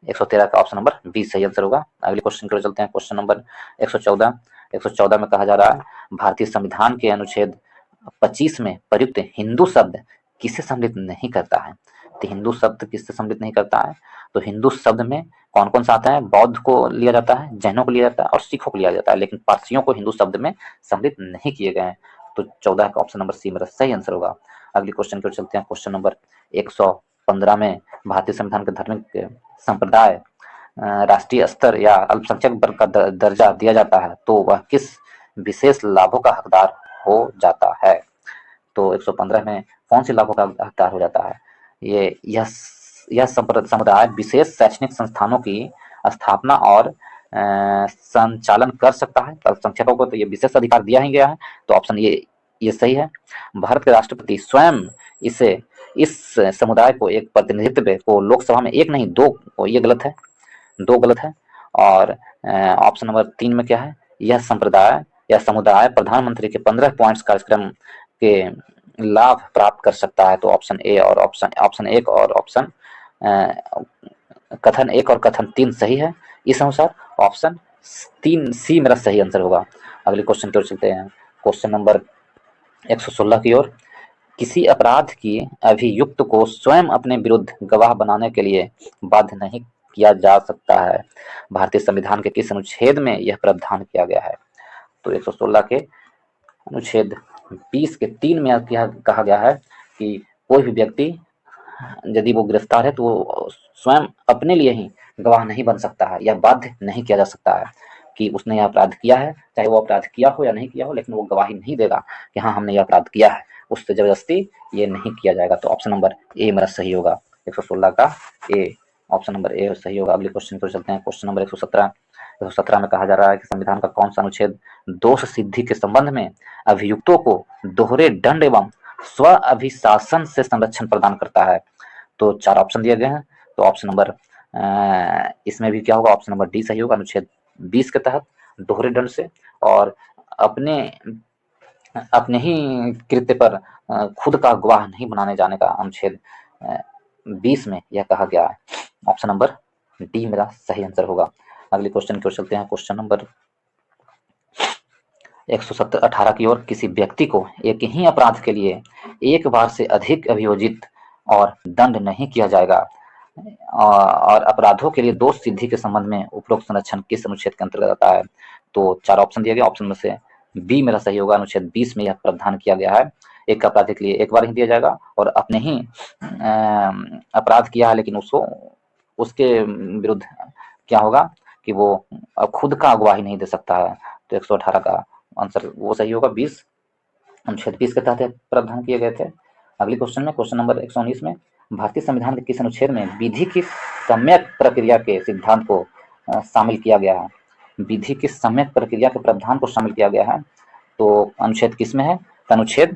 113 का ऑप्शन नंबर बी सही आंसर होगा। अगले क्वेश्चन की ओर चलते हैं। क्वेश्चन नंबर 114 में कहा जा रहा है भारतीय संविधान के अनुच्छेद 25 में प्रयुक्त हिंदू शब्द किसे सम्मिलित नहीं करता है? तो हिंदू शब्द किससे सम्मिलित नहीं करता है? तो हिंदू शब्द में कौन कौन सा आता है? बौद्ध को लिया जाता है, जैनों को लिया जाता है और सिखों को लिया जाता है, लेकिन पारसियों को हिंदू शब्द में सम्मिलित नहीं किए गए हैं। तो 14 का ऑप्शन नंबर सी मेरा सही आंसर होगा। अगले क्वेश्चन की ओर चलते हैं। क्वेश्चन नंबर 115 में भारतीय संविधान के धार्मिक संप्रदाय राष्ट्रीय स्तर या अल्पसंख्यक वर्ग का दर्जा दिया जाता है तो वह किस विशेष लाभों का हकदार हो जाता है? तो 115 में कौन से लाभों का हकदार हो जाता है? यह समुदाय विशेष शैक्षणिक संस्थानों की स्थापना और संचालन कर सकता है। अल्पसंख्यकों को तो ये विशेष अधिकार दिया ही गया है। तो ऑप्शन ये सही है। भारत के राष्ट्रपति स्वयं इस समुदाय को एक प्रतिनिधित्व को लोकसभा में 1 नहीं 2, ये गलत है, 2 गलत है। और ऑप्शन नंबर 3 में क्या है? यह संप्रदाय यह समुदाय प्रधानमंत्री के 15 पॉइंट्स कार्यक्रम के लाभ प्राप्त कर सकता है। तो ऑप्शन ए और ऑप्शन एक और ऑप्शन कथन एक और कथन 3 सही है। इस अनुसार ऑप्शन 3 सी मेरा सही आंसर होगा। अगले क्वेश्चन की ओर चलते हैं, क्वेश्चन नंबर 116 की ओर। किसी अपराध की अभियुक्त को स्वयं अपने विरुद्ध गवाह बनाने के लिए बाध्य नहीं किया जा सकता है। भारतीय संविधान के किस अनुच्छेद में यह प्रावधान किया गया है? तो 116 के अनुच्छेद 20 के 3 में कहा गया है कि कोई भी व्यक्ति यदि वो गिरफ्तार है तो वो स्वयं अपने लिए ही गवाह नहीं बन सकता है या बाध्य नहीं किया जा सकता है कि उसने यह अपराध किया है, चाहे वो अपराध किया हो या नहीं किया हो, लेकिन वो गवाही नहीं देगा कि हाँ हमने यह अपराध किया है, उससे जबरदस्ती ये नहीं किया जाएगा। तो ऑप्शन नंबर ए मेरा सही होगा, 116 का ए, ऑप्शन नंबर ए सही होगा। अगले क्वेश्चन पर चलते हैं, क्वेश्चन नंबर 117 में कहा जा रहा है कि संविधान का कौन सा अनुच्छेद दोष सिद्धि के संबंध में अभियुक्तों को दोहरे दंड एवं स्व अभिशासन से संरक्षण प्रदान करता है? तो 4 ऑप्शन दिए गए हैं। तो ऑप्शन नंबर इसमें भी क्या होगा, ऑप्शन नंबर डी सही होगा। अनुच्छेद 20 के तहत दोहरे दंड से और अपने ही कृत्य पर खुद का गवाह नहीं बनाने जाने का अनुच्छेद 20 में यह कहा गया है। ऑप्शन नंबर डी मेरा सही आंसर होगा। अगले क्वेश्चन की ओर चलते हैं, क्वेश्चन नंबर 118 की ओर। किसी व्यक्ति को एक ही अपराध के लिए एक बार से अधिक अभियोजित और दंड नहीं किया जाएगा और अपराधों के लिए दोष सिद्धि के संबंध में उपरोक्त संरक्षण किस अनुच्छेद के अंतर्गत आता है? तो 4 ऑप्शन दिए गए, ऑप्शन में से बी मेरा सही होगा। अनुच्छेद 20 में यह प्रावधान किया गया है, एक अपराध के लिए एक बार ही दिया जाएगा और अपने ही अपराध किया है लेकिन उसके विरुद्ध क्या होगा कि वो अब खुद का गवाही नहीं दे सकता है। तो 118 का आंसर वो सही होगा, 20 अनुच्छेद 20 के तहत प्रावधान किए गए थे। अगले क्वेश्चन में, क्वेश्चन नंबर 119 में, भारतीय संविधान के किस अनुच्छेद में विधि की सम्यक प्रक्रिया के सिद्धांत को शामिल किया गया है? विधि की सम्यक प्रक्रिया के प्रावधान को शामिल किया गया है। तो अनुच्छेद किस में है? अनुच्छेद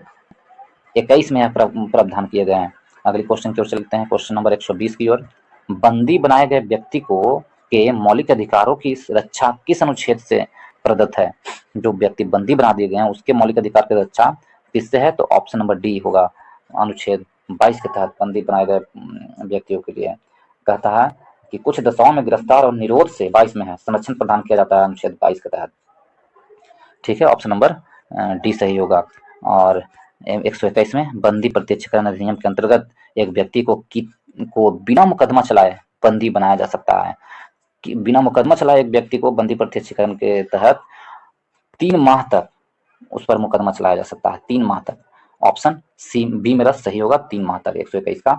21 में प्रावधान किए गए हैं। अगले क्वेश्चन की ओर चलते हैं, क्वेश्चन नंबर 120 की ओर। बंदी बनाए गए व्यक्ति को के मौलिक अधिकारों की रक्षा किस अनुच्छेद से प्रदत्त है? जो व्यक्ति बंदी बना दिए गए हैं उसके मौलिक अधिकार की रक्षा किससे है? तो ऑप्शन नंबर डी होगा, अनुच्छेद 22 के तहत बंदी बनाए गए व्यक्तियों के लिए कहता है कि कुछ दशाओं में गिरफ्तार और निरोध से 22 में है संरक्षण प्रदान किया जाता है अनुच्छेद 22 के तहत। ठीक है, ऑप्शन नंबर डी सही होगा। और 121 में बंदी प्रत्यक्षीकरण अधिनियम के अंतर्गत एक व्यक्ति को बिना मुकदमा चलाए बंदी बनाया जा सकता है। कि बिना मुकदमा चलाए एक व्यक्ति को बंदी प्रत्यक्षीकरण के तहत 3 माह तक उस पर मुकदमा चलाया जा सकता है, 3 माह तक। ऑप्शन सी बी मेरा सही होगा, 3 माह तक, 121 का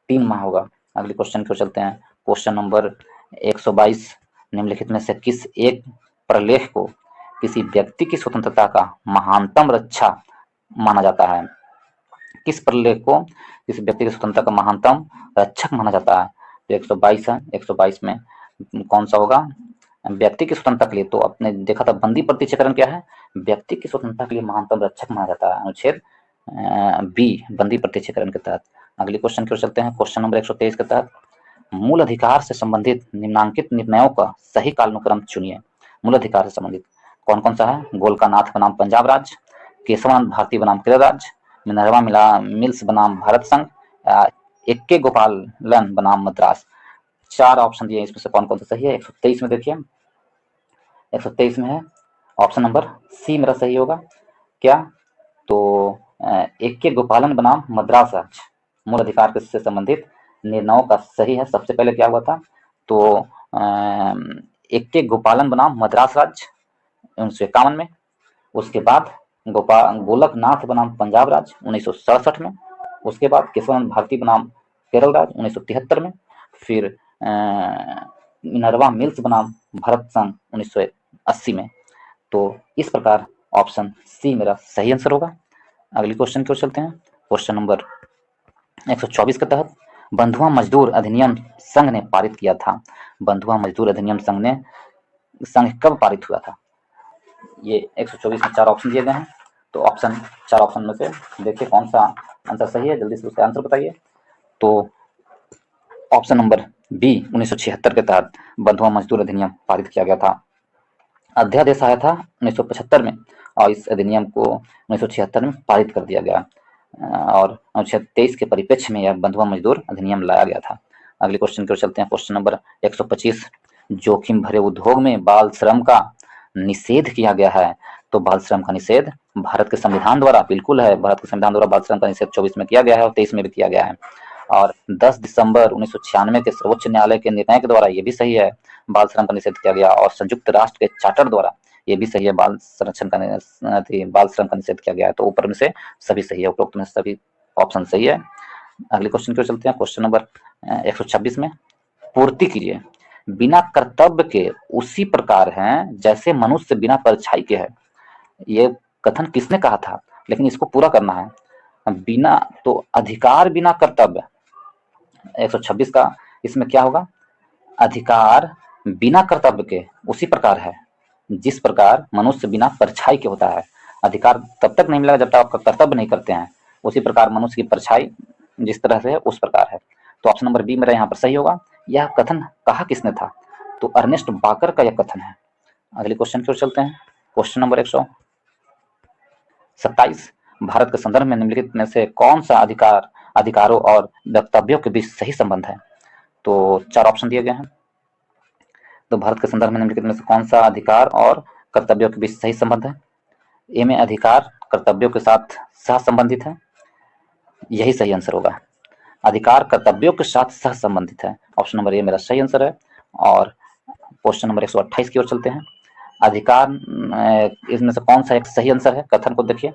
3 माह होगा। अगले क्वेश्चन को चलते हैं, क्वेश्चन नंबर 122। निम्नलिखित में से किस एक प्रलेख को किसी व्यक्ति की स्वतंत्रता का महानतम रक्षा माना जाता है? किस प्रलेख को किसी व्यक्ति की स्वतंत्रता का महानतम रक्षक माना जाता है? तो 122 है, 122 में कौन सा होगा? व्यक्ति की स्वतंत्रता के लिए, तो आपने देखा था बंदी प्रत्यक्षीकरण क्या है, व्यक्ति की स्वतंत्रता के लिए महानतम रक्षक माना जाता है, अनुच्छेद बी बंदी प्रत्यक्षीकरण के तहत। अगले क्वेश्चन की ओर चलते हैं, क्वेश्चन नंबर 123 के तहत। मूल अधिकार से संबंधित निम्नांकित निर्णयों का सही कालानुक्रम चुनिए। मूल अधिकार से संबंधित कौन कौन सा है? गोलकानाथ बनाम पंजाब राज्य, केशवानंद भारती बनाम केरल राज्य, मिनर्वा मिल्स बनाम भारत संघ, एक्के गोपालन बनाम मद्रास। 4 ऑप्शन दिए, इसमें से कौन कौन सा सही है? 123 में देखिए, 123 में है ऑप्शन नंबर सी मेरा सही होगा। क्या? तो एक्के गोपालन बनाम मद्रास राज्य मूल अधिकार से संबंधित निर्णयों का सही है। सबसे पहले क्या हुआ था? तो एक्के गोपालन बनाम मद्रास राज्य 1951 में, उसके बाद गोलकनाथ बनाम पंजाब राज्य 1967 में, उसके बाद केशवानंद भारती बनाम केरल राज्य 1973 में, फिर मिनर्वा मिल्स बनाम भारत संघ 1980 में। तो इस प्रकार ऑप्शन सी मेरा सही आंसर होगा। अगले क्वेश्चन की ओर चलते हैं, क्वेश्चन नंबर 124 के तहत बंधुआ मजदूर अधिनियम संघ ने पारित किया था। बंधुआ मजदूर अधिनियम संघ कब पारित हुआ था? ये 124 में 4 ऑप्शन दिए गए हैं। तो 4 ऑप्शन में से देखिए कौन सा आंसर सही है, जल्दी से उसका आंसर बताइए। तो ऑप्शन नंबर बी 1976 के तहत बंधुआ मजदूर अधिनियम पारित किया गया था। अध्यादेश आया था 1975 में और इस अधिनियम को 1976 में पारित कर दिया गया और 1923 के परिप्रेक्ष्य में यह बंधुआ मजदूर अधिनियम लाया गया था। अगले क्वेश्चन की ओर चलते हैं। क्वेश्चन नंबर 125, जोखिम भरे उद्योग में बाल श्रम का निषेध किया गया है। तो बाल श्रम का निषेध भारत के संविधान द्वारा बिल्कुल है, भारत के संविधान द्वारा बाल श्रम का निषेध 24 में किया गया है और 23 में भी किया गया है। और 10 दिसंबर 1996 के सर्वोच्च न्यायालय के निर्णय के द्वारा ये भी सही है, बाल श्रम का निषेध किया गया। और संयुक्त राष्ट्र के चार्टर द्वारा ये भी सही है, बाल संरक्षण का बाल श्रम का निषेध किया गया है। तो ऊपर में से सभी सही है, उपरोक्त में सभी ऑप्शन सही है। अगले क्वेश्चन की ओर चलते हैं। क्वेश्चन नंबर 126 में, पूर्ति कीजिए, बिना कर्तव्य के उसी प्रकार हैं जैसे मनुष्य बिना परछाई के है। ये कथन किसने कहा था, लेकिन इसको पूरा करना है। बिना, तो अधिकार बिना कर्तव्य, 126 का इसमें क्या होगा, अधिकार बिना कर्तव्य के उसी प्रकार है जिस प्रकार मनुष्य बिना परछाई के होता है। अधिकार तब तक नहीं मिलेगा जब तक आप कर्तव्य नहीं करते हैं, उसी प्रकार मनुष्य की परछाई जिस तरह से है उस प्रकार है। तो ऑप्शन नंबर बी मेरा यहाँ पर सही होगा। यह कथन कहा किसने था, तो अर्नेस्ट बाकर का यह कथन है। अगले क्वेश्चन की ओर चलते हैं। क्वेश्चन नंबर 127, भारत के संदर्भ में निम्नलिखित में से कौन सा अधिकारों और वक्तव्यों के बीच सही संबंध है। तो 4 ऑप्शन दिए गए हैं। तो भारत के संदर्भ में निम्नलिखित में से कौन सा अधिकार और कर्तव्यों के बीच सही संबंध है। ए में अधिकार कर्तव्यों के साथ सह संबंधित है, यही सही आंसर होगा। अधिकार कर्तव्यों के साथ सह संबंधित है, ऑप्शन नंबर ए मेरा सही आंसर है। और क्वेश्चन नंबर 128 की ओर चलते हैं। अधिकार, इसमें से कौन सा एक सही आंसर है, कथन को देखिए।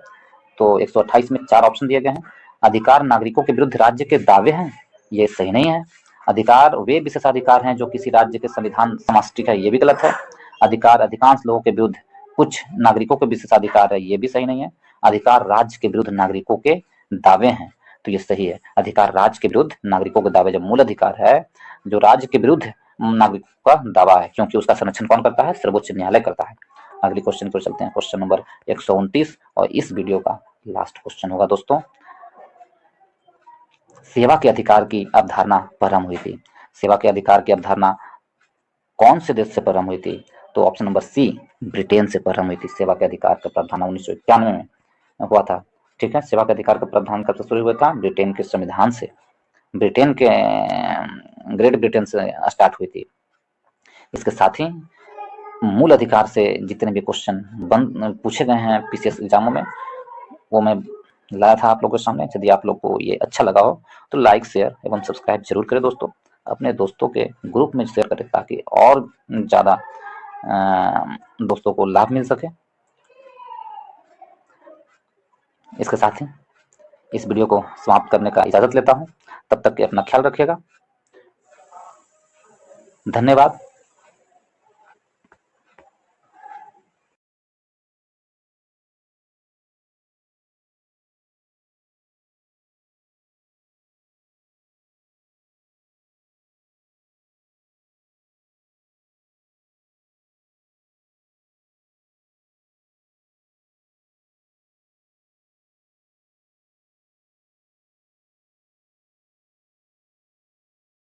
तो 128 में 4 ऑप्शन दिए गए हैं। अधिकार नागरिकों के विरुद्ध राज्य के दावे हैं, ये सही नहीं है। अधिकार वे विशेषाधिकार हैं जो किसी राज्य के संविधान समष्टि है, ये भी गलत है। अधिकार अधिकांश लोगों के विरुद्ध कुछ नागरिकों के विशेषाधिकार है, ये भी सही नहीं है। अधिकार राज्य के विरुद्ध नागरिकों के दावे हैं, तो ये सही है। अधिकार राज्य के विरुद्ध नागरिकों के दावे, जब मूल अधिकार है जो राज्य के विरुद्ध नागरिकों का दावा है, क्योंकि उसका संरक्षण कौन करता है, सर्वोच्च न्यायालय करता है। अगले क्वेश्चन पर चलते हैं। क्वेश्चन नंबर 129 और इस वीडियो का लास्ट क्वेश्चन होगा दोस्तों। सेवा के अधिकार की अवधारणा प्रारंभ हुई थी। सेवा के अधिकार की अवधारणा कौन से देश से प्रारंभ हुई थी, तो ऑप्शन नंबर सी ब्रिटेन से प्रारंभ हुई थी। सेवा के अधिकार का प्रावधान 1991 में हुआ था। ठीक है, सेवा के अधिकार का प्रावधान कब से शुरू हुआ था, ब्रिटेन के संविधान से, ब्रिटेन के ग्रेट ब्रिटेन से स्टार्ट हुई थी। इसके साथ ही मूल अधिकार से जितने भी क्वेश्चन पूछे गए हैं पीसीएस एग्जामों में, वो मैं लाया था आप लोगों के सामने। यदि आप लोग को ये अच्छा लगा हो तो लाइक, शेयर एवं सब्सक्राइब जरूर करें दोस्तों। अपने दोस्तों के ग्रुप में शेयर करें ताकि और ज़्यादा दोस्तों को लाभ मिल सके। इसके साथ ही इस वीडियो को समाप्त करने का इजाज़त लेता हूँ। तब तक के अपना ख्याल रखिएगा। धन्यवाद।